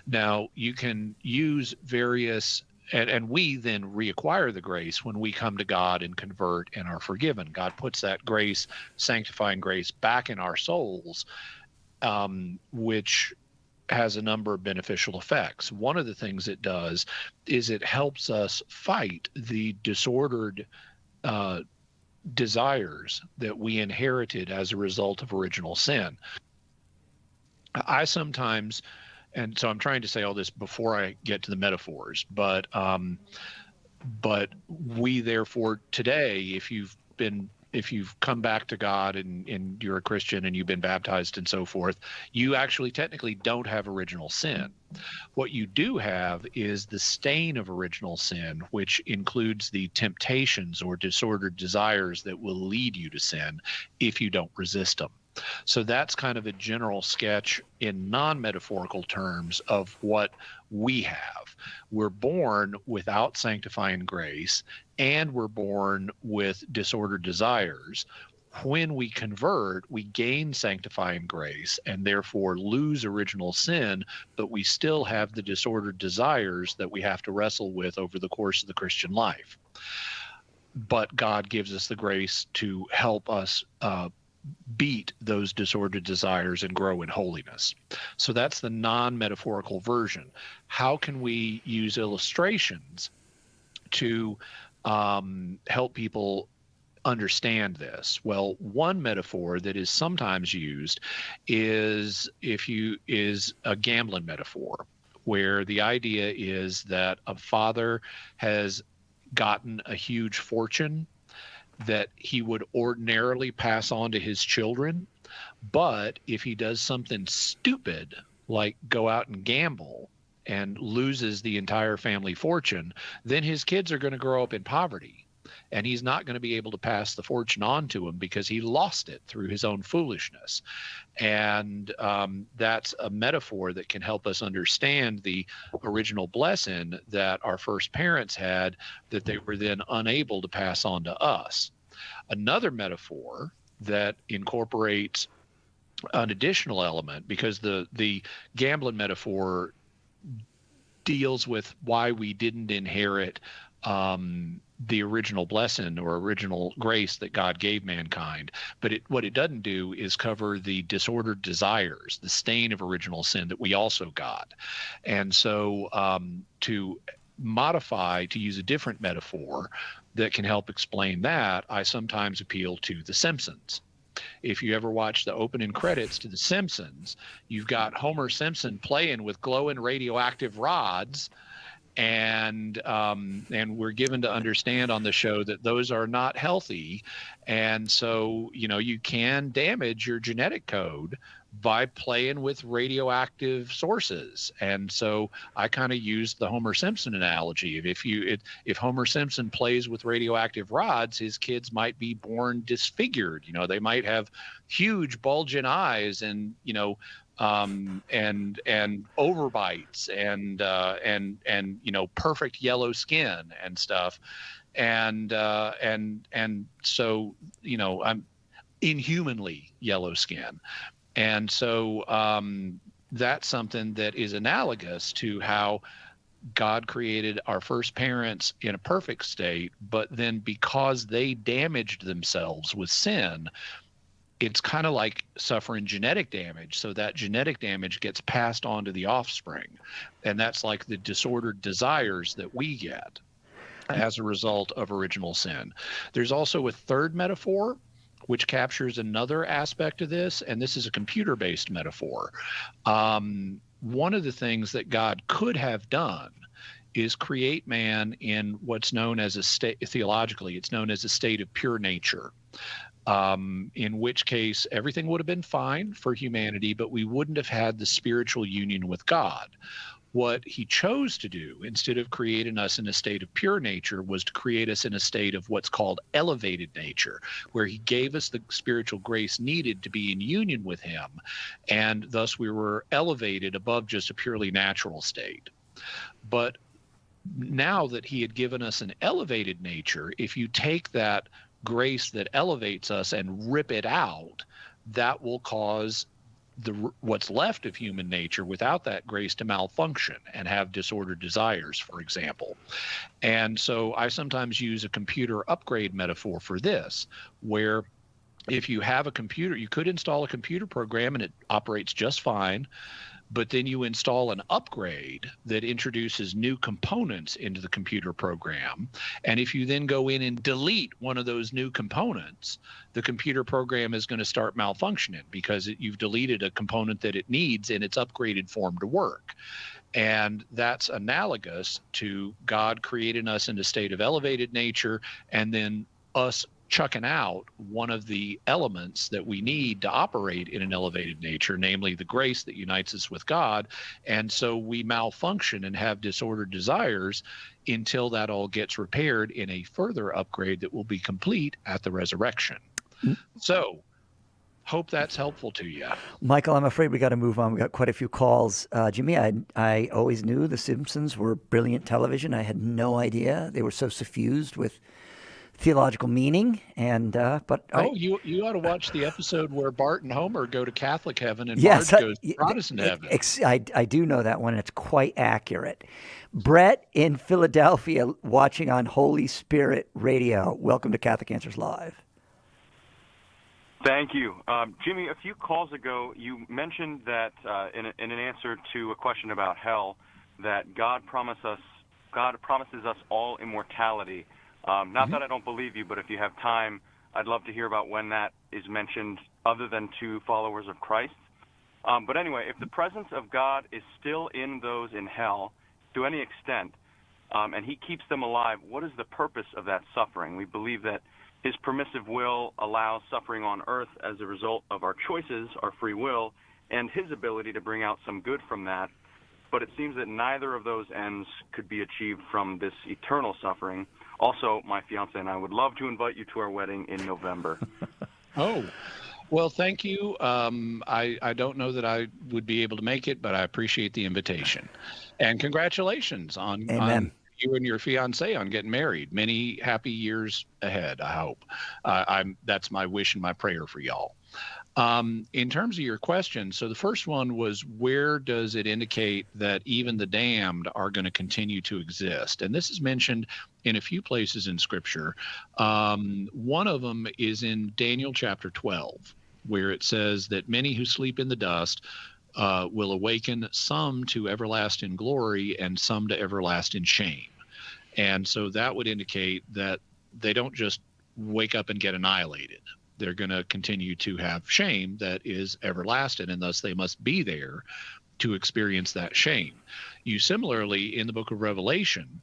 Now, you can use various, and we then reacquire the grace when we come to God and convert and are forgiven. God puts that grace, sanctifying grace, back in our souls, which has a number of beneficial effects. One of the things it does is it helps us fight the disordered desires that we inherited as a result of original sin. I sometimes, and so I'm trying to say all this before I get to the metaphors, but we therefore today, if you've come back to God and you're a Christian and you've been baptized and so forth, you actually technically don't have original sin. What you do have is the stain of original sin, which includes the temptations or disordered desires that will lead you to sin if you don't resist them. So that's kind of a general sketch in non-metaphorical terms of what we have. We're born without sanctifying grace, and we're born with disordered desires. When we convert, we gain sanctifying grace and therefore lose original sin, but we still have the disordered desires that we have to wrestle with over the course of the Christian life. But God gives us the grace to help us beat those disordered desires and grow in holiness. So that's the non-metaphorical version. How can we use illustrations to help people understand this? Well, one metaphor that is sometimes used is a gambling metaphor, where the idea is that a father has gotten a huge fortune that he would ordinarily pass on to his children. But if he does something stupid, like go out and gamble and loses the entire family fortune, then his kids are going to grow up in poverty. And he's not going to be able to pass the fortune on to him because he lost it through his own foolishness. And that's a metaphor that can help us understand the original blessing that our first parents had that they were then unable to pass on to us. Another metaphor that incorporates an additional element, because the gambling metaphor deals with why we didn't inherit the original blessing or original grace that God gave mankind. But what it doesn't do is cover the disordered desires, the stain of original sin that we also got. And so to use a different metaphor that can help explain that, I sometimes appeal to The Simpsons. If you ever watch the opening credits to The Simpsons, you've got Homer Simpson playing with glowing radioactive rods, and we're given to understand on the show that those are not healthy. And so, you can damage your genetic code by playing with radioactive sources. And so I kind of used the Homer Simpson analogy. If Homer Simpson plays with radioactive rods, his kids might be born disfigured. They might have huge bulging eyes and, and overbites and perfect yellow skin and stuff. And so, I'm inhumanly yellow skin. And so that's something that is analogous to how God created our first parents in a perfect state, but then because they damaged themselves with sin, it's kind of like suffering genetic damage. So that genetic damage gets passed on to the offspring. And that's like the disordered desires that we get as a result of original sin. There's also a third metaphor which captures another aspect of this, and this is a computer-based metaphor. One of the things that God could have done is create man in what's known as a state, theologically, it's known as a state of pure nature, in which case everything would have been fine for humanity, but we wouldn't have had the spiritual union with God. What he chose to do, instead of creating us in a state of pure nature, was to create us in a state of what's called elevated nature, where he gave us the spiritual grace needed to be in union with him, and thus we were elevated above just a purely natural state. But now that he had given us an elevated nature, if you take that grace that elevates us and rip it out, that will cause what's left of human nature without that grace to malfunction and have disordered desires, for example. And so I sometimes use a computer upgrade metaphor for this, where if you have a computer, you could install a computer program and it operates just fine, but then you install an upgrade that introduces new components into the computer program. And if you then go in and delete one of those new components, the computer program is going to start malfunctioning because you've deleted a component that it needs in its upgraded form to work. And that's analogous to God creating us in a state of elevated nature and then us chucking out one of the elements that we need to operate in an elevated nature, namely the grace that unites us with God. And so we malfunction and have disordered desires until that all gets repaired in a further upgrade that will be complete at the resurrection. So hope that's helpful to you. Michael, I'm afraid we got to move on. We got quite a few calls. Jimmy, I always knew The Simpsons were brilliant television. I had no idea they were so suffused with theological meaning, and you ought to watch the episode where Bart and Homer go to Catholic heaven and yes, Marge goes to Protestant heaven. I do know that one. It's quite accurate. Brett in Philadelphia, watching on Holy Spirit Radio. Welcome to Catholic Answers Live. Thank you, Jimmy. A few calls ago, you mentioned that in an answer to a question about hell, that God promises us all immortality. Not that I don't believe you, but if you have time, I'd love to hear about when that is mentioned other than to followers of Christ. But anyway, if the presence of God is still in those in hell to any extent, and he keeps them alive, what is the purpose of that suffering? We believe that his permissive will allows suffering on earth as a result of our choices, our free will, and his ability to bring out some good from that. But it seems that neither of those ends could be achieved from this eternal suffering. Also, my fiance and I would love to invite you to our wedding in November. Oh, well, thank you. I don't know that I would be able to make it, but I appreciate the invitation. And congratulations on you and your fiance on getting married. Many happy years ahead, I hope. That's my wish and my prayer for y'all. In terms of your question, so the first one was, where does it indicate that even the damned are going to continue to exist? And this is mentioned in a few places in Scripture. One of them is in Daniel chapter 12, where it says that many who sleep in the dust will awaken, some to everlasting glory and some to everlasting shame. And so that would indicate that they don't just wake up and get annihilated. They're going to continue to have shame that is everlasting, and thus they must be there to experience that shame. You similarly, in the book of Revelation,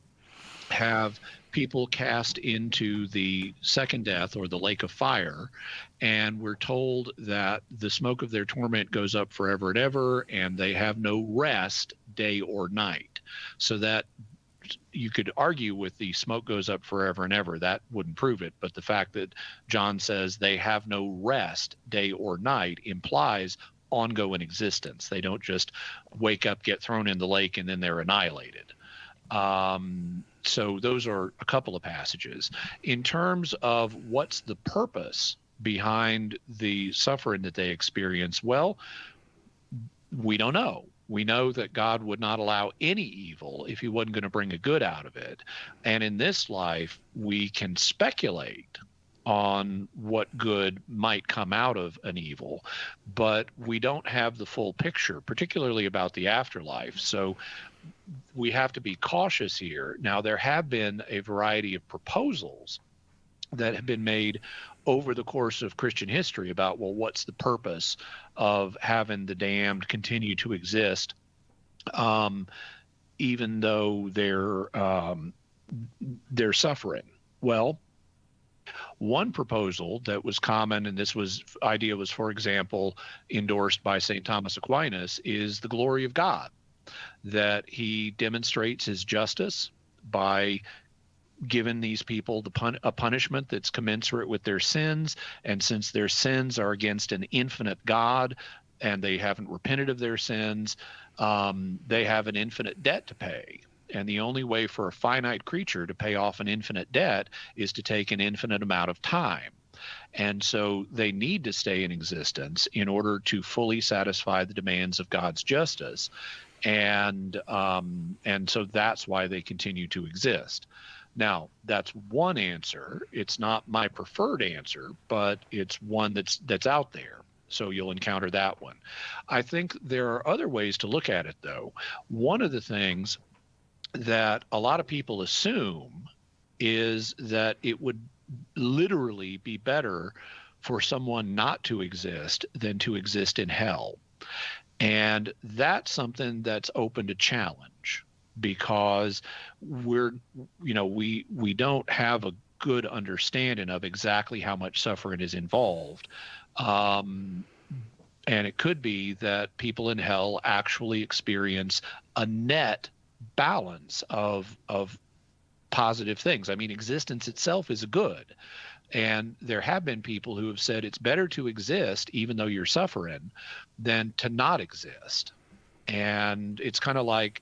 have people cast into the second death, or the lake of fire, and we're told that the smoke of their torment goes up forever and ever, and they have no rest day or night. So that you could argue with the smoke goes up forever and ever, that wouldn't prove it. But the fact that John says they have no rest day or night implies ongoing existence. They don't just wake up, get thrown in the lake, and then they're annihilated. So those are a couple of passages. In terms of what's the purpose behind the suffering that they experience, well, we don't know. We know that God would not allow any evil if he wasn't going to bring a good out of it. And in this life, we can speculate on what good might come out of an evil, but we don't have the full picture, particularly about the afterlife. So we have to be cautious here. Now, there have been a variety of proposals that have been made over the course of Christian history about, well, what's the purpose of having the damned continue to exist, even though they're suffering? Well, one proposal that was common, and this idea was, for example, endorsed by St. Thomas Aquinas, is the glory of God, that he demonstrates his justice by giving these people a punishment that's commensurate with their sins. And since their sins are against an infinite God and they haven't repented of their sins, they have an infinite debt to pay. And the only way for a finite creature to pay off an infinite debt is to take an infinite amount of time. And so they need to stay in existence in order to fully satisfy the demands of God's justice. And so that's why they continue to exist. Now, that's one answer. It's not my preferred answer, but it's one that's out there. So you'll encounter that one. I think there are other ways to look at it, though. One of the things that a lot of people assume is that it would literally be better for someone not to exist than to exist in hell. And that's something that's open to challenge, because we don't have a good understanding of exactly how much suffering is involved. And it could be that people in hell actually experience a net balance of positive things. I mean, existence itself is a good. And there have been people who have said it's better to exist, even though you're suffering, than to not exist. And it's kind of like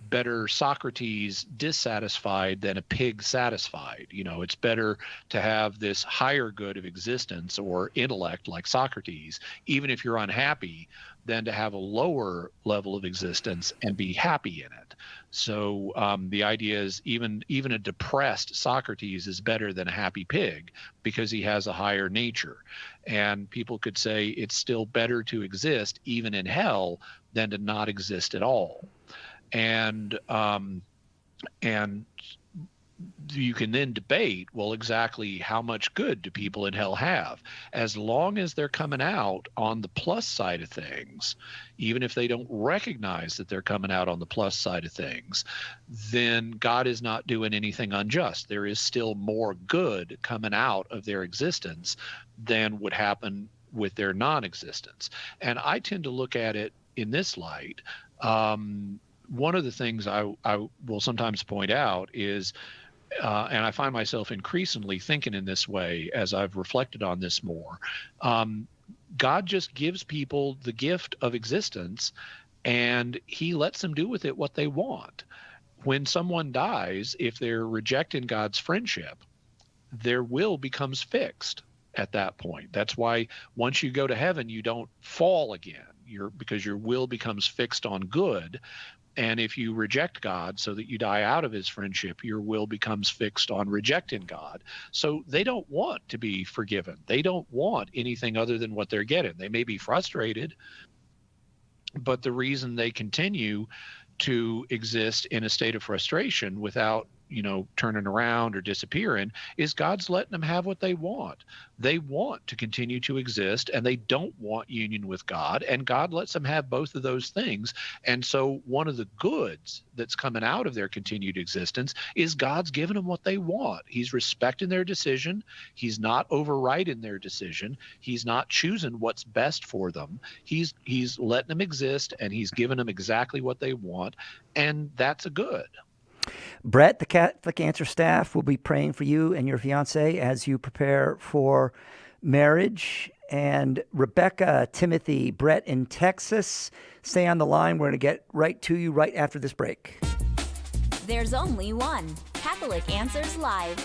better Socrates dissatisfied than a pig satisfied. It's better to have this higher good of existence or intellect like Socrates, even if you're unhappy, than to have a lower level of existence and be happy in it. So the idea is even a depressed Socrates is better than a happy pig because he has a higher nature. And people could say it's still better to exist even in hell than to not exist at all. And you can then debate, well, exactly how much good do people in hell have? As long as they're coming out on the plus side of things, even if they don't recognize that they're coming out on the plus side of things, then God is not doing anything unjust. There is still more good coming out of their existence than would happen with their non-existence. And I tend to look at it in this light. One of the things I will sometimes point out is, and I find myself increasingly thinking in this way as I've reflected on this more, God just gives people the gift of existence and he lets them do with it what they want. When someone dies, if they're rejecting God's friendship, their will becomes fixed at that point. That's why once you go to heaven, you don't fall again, because your will becomes fixed on good. And if you reject God so that you die out of his friendship, your will becomes fixed on rejecting God. So they don't want to be forgiven. They don't want anything other than what they're getting. They may be frustrated, but the reason they continue to exist in a state of frustration without turning around or disappearing is God's letting them have what they want. They want to continue to exist and they don't want union with God, and God lets them have both of those things. And so one of the goods that's coming out of their continued existence is God's giving them what they want. He's respecting their decision. He's not overriding their decision. He's not choosing what's best for them. He's letting them exist and he's giving them exactly what they want, and that's a good. Brett, the Catholic Answer staff will be praying for you and your fiance as you prepare for marriage. And Rebecca, Timothy, Brett in Texas, stay on the line. We're going to get right to you right after this break. There's only one Catholic Answers Live.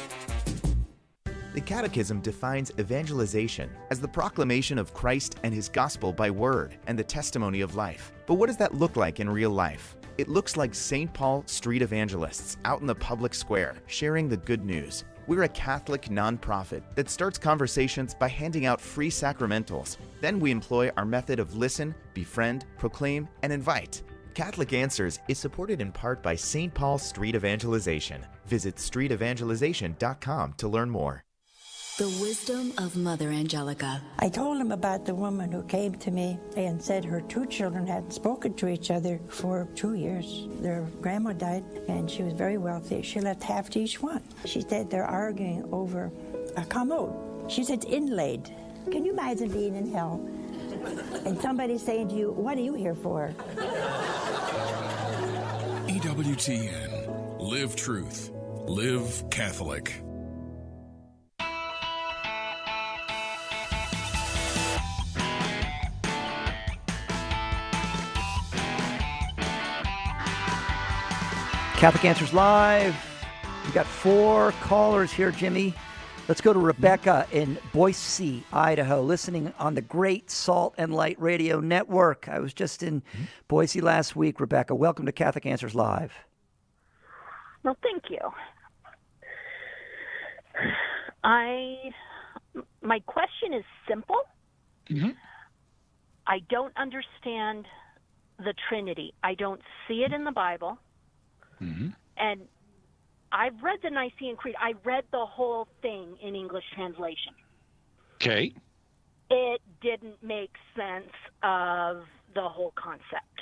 The Catechism defines evangelization as the proclamation of Christ and his gospel by word and the testimony of life. But what does that look like in real life? It looks like St. Paul Street Evangelists out in the public square, sharing the good news. We're a Catholic nonprofit that starts conversations by handing out free sacramentals. Then we employ our method of listen, befriend, proclaim, and invite. Catholic Answers is supported in part by St. Paul Street Evangelization. Visit streetevangelization.com to learn more. The wisdom of Mother Angelica. I told him about the woman who came to me and said her two children hadn't spoken to each other for 2 years. Their grandma died, and she was very wealthy. She left half to each one. She said they're arguing over a commode. She said it's inlaid. Can you imagine being in hell and somebody saying to you, what are you here for? EWTN. Live truth. Live Catholic. Catholic Answers Live. We've got 4 callers here, Jimmy. Let's go to Rebecca in Boise, Idaho, listening on the Great Salt and Light Radio Network. I was just in Boise last week. Rebecca, welcome to Catholic Answers Live. Well, thank you. My question is simple. I don't understand the Trinity. I don't see it in the Bible. And I've read the Nicene Creed. I read the whole thing in English translation. Okay. It didn't make sense of the whole concept.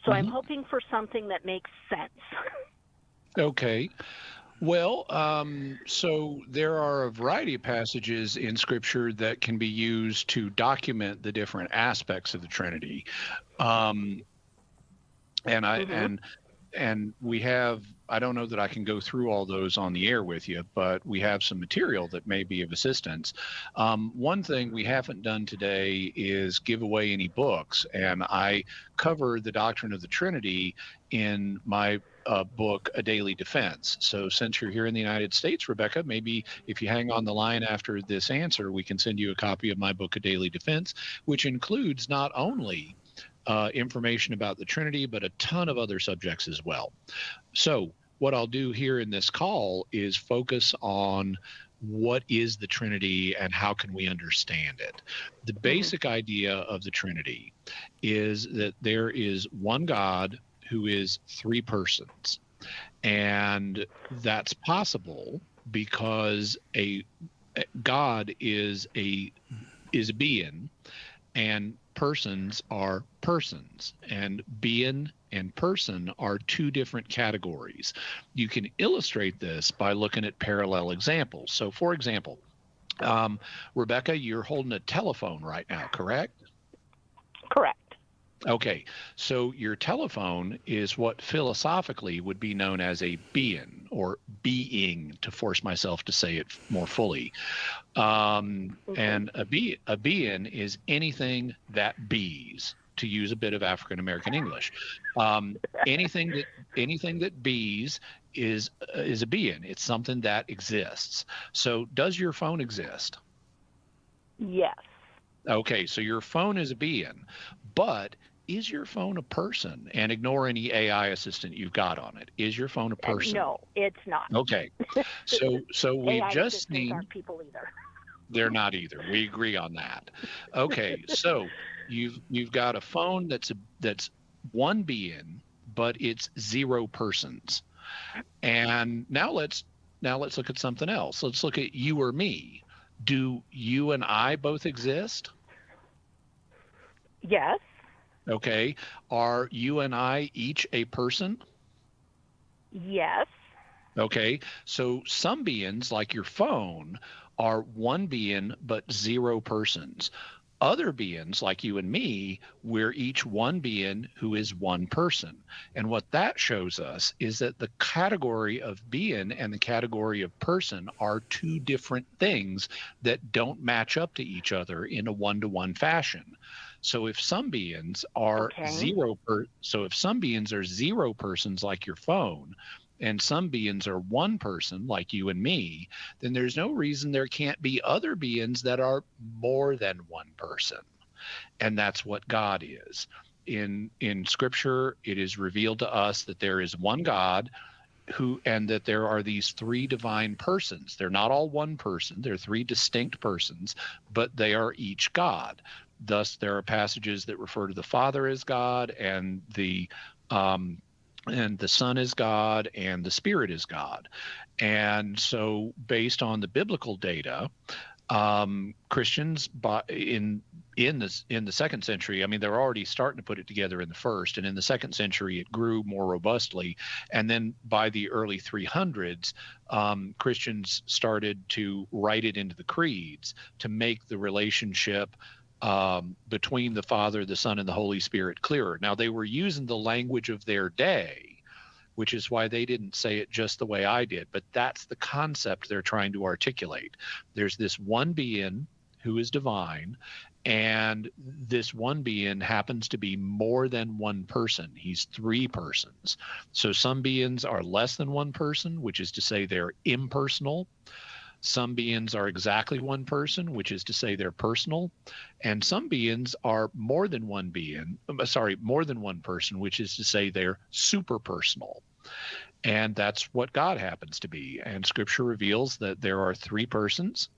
So I'm hoping for something that makes sense. Okay. Well, so there are a variety of passages in Scripture that can be used to document the different aspects of the Trinity. And we have, I don't know that I can go through all those on the air with you, but we have some material that may be of assistance. One thing we haven't done today is give away any books, and I cover the doctrine of the Trinity in my book, A Daily Defense. So since you're here in the United States, Rebecca, maybe if you hang on the line after this answer, we can send you a copy of my book, A Daily Defense, which includes not only information about the Trinity, but a ton of other subjects as well. So what I'll do here in this call is focus on what is the Trinity and how can we understand it. The basic idea of the Trinity is that there is one God who is 3 persons. And that's possible because a God is a being, and persons are persons, and being and person are 2 different categories. You can illustrate this by looking at parallel examples. So for example, Rebecca, you're holding a telephone right now, correct? Correct. Okay, so your telephone is what philosophically would be known as a being, or being, to force myself to say it more fully. And a being is anything that bees, to use a bit of African American English. Anything that bees is a being. It's something that exists. So does your phone exist? Yes. Okay, so your phone is a being, but is your phone a person? And ignore any AI assistant you've got on it. Is your phone a person? No, it's not. Okay. So we've AI just assistants seen aren't people either. they're not either. We agree on that. Okay. So you've got a phone that's one being, but it's 0 persons. And now let's look at something else. Let's look at you or me. Do you and I both exist? Yes. Okay. Are you and I each a person? Yes. Okay. So some beings, like your phone, are one being but 0 persons. Other beings, like you and me, we're each one being who is one person. And what that shows us is that the category of being and the category of person are 2 different things that don't match up to each other in a one-to-one fashion. So if some beings are 0 persons like your phone, and some beings are 1 person like you and me, then there's no reason there can't be other beings that are more than 1 person. And that's what God is. In Scripture, it is revealed to us that there is one God and that there are these 3 divine persons. They're not all 1 person. They're 3 distinct persons, but they are each God. Thus, there are passages that refer to the Father as God, and the and the Son is God, and the Spirit is God. And so, based on the biblical data, Christians in the second century, I mean, they're already starting to put it together in the first, and in the second century, it grew more robustly. And then by the early 300s, Christians started to write it into the creeds to make the relationship between the Father, the Son, and the Holy Spirit clearer. Now, they were using the language of their day, which is why they didn't say it just the way I did. But that's the concept they're trying to articulate. There's this one being who is divine, and this one being happens to be more than one person. He's three persons. So some beings are less than one person, which is to say they're impersonal. Some beings are exactly one person, which is to say they're personal. And some beings are more than one person, which is to say they're super personal. And that's what God happens to be. And Scripture reveals that there are three persons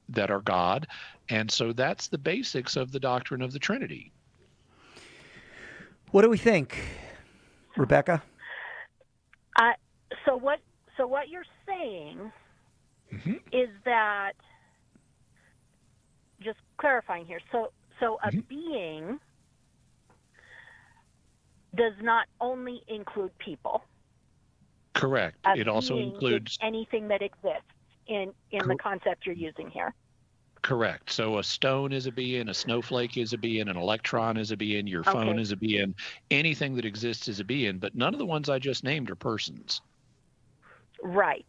that are God. And so that's the basics of the doctrine of the Trinity. What do we think, Rebecca? So what you're saying is that, just clarifying here, so a being does not only include people. Correct. It also includes anything that exists in the concept you're using here. Correct. So a stone is a being, a snowflake is a being, an electron is a being, your phone is a being, anything that exists is a being, but none of the ones I just named are persons. Right.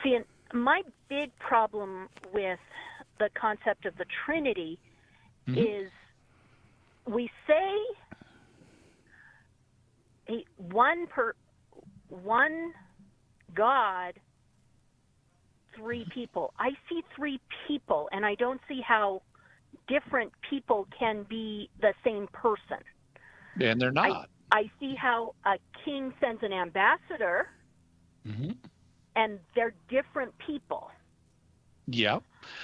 See, my big problem with the concept of the Trinity is we say one God, three people. I see three people, and I don't see how different people can be the same person. And they're not. I see how a king sends an ambassador, and they're different people. Yeah.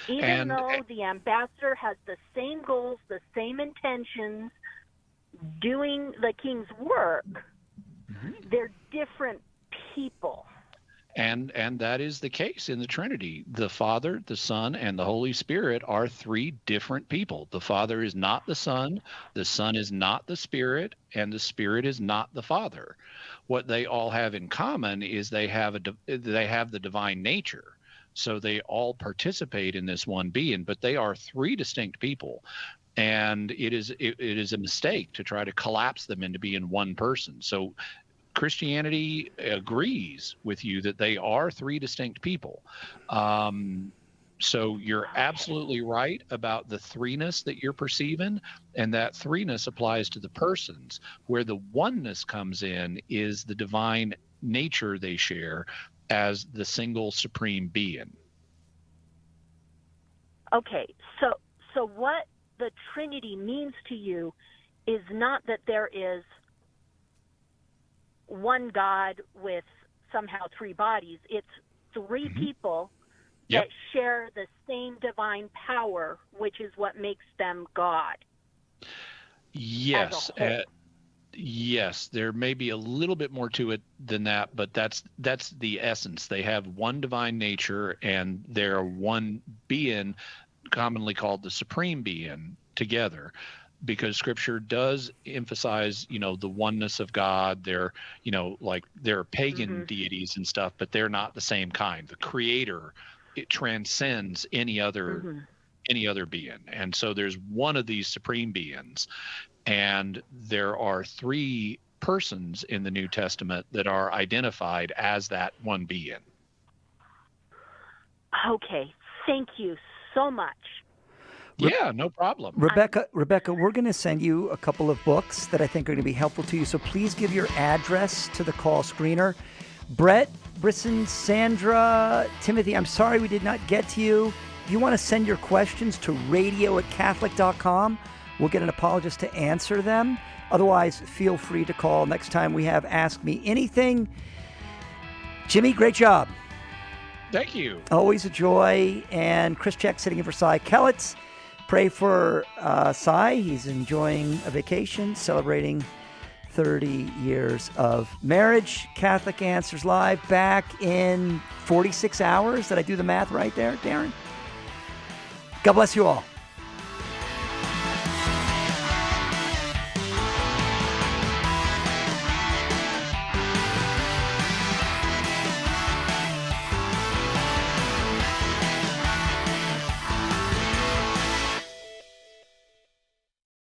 Even though the ambassador has the same goals, the same intentions, doing the king's work, they're different people. And that is the case in the Trinity. The Father, the Son, and the Holy Spirit are three different people. The Father is not the Son is not the Spirit, and the Spirit is not the Father. What they all have in common is they have the divine nature. So they all participate in this one being, but they are three distinct people. And it is a mistake to try to collapse them into being one person. So Christianity agrees with you that they are three distinct people. So you're absolutely right about the threeness that you're perceiving, and that threeness applies to the persons. Where the oneness comes in is the divine nature they share as the single supreme being. Okay, so what the Trinity means to you is not that there is one God with somehow three bodies. It's three people that share the same divine power, which is what makes them God. Yes. Yes, there may be a little bit more to it than that, but that's the essence. They have one divine nature, and they're one being, commonly called the supreme being, together. Because Scripture does emphasize, the oneness of God. They're, like they're pagan deities and stuff, but they're not the same kind. The Creator, it transcends any other being, and so there's one of these supreme beings, and there are three persons in the New Testament that are identified as that one being. Okay, thank you so much. Yeah, no problem. Rebecca, we're going to send you a couple of books that I think are going to be helpful to you. So please give your address to the call screener. Brett, Brisson, Sandra, Timothy, I'm sorry we did not get to you. If you want to send your questions to radio@catholic.com, we'll get an apologist to answer them. Otherwise, feel free to call next time we have Ask Me Anything. Jimmy, great job. Thank you. Always a joy. And Chris Check sitting in for Cy Kellett. Pray for Cy. He's enjoying a vacation, celebrating 30 years of marriage. Catholic Answers Live back in 46 hours. Did I do the math right there, Darren? God bless you all.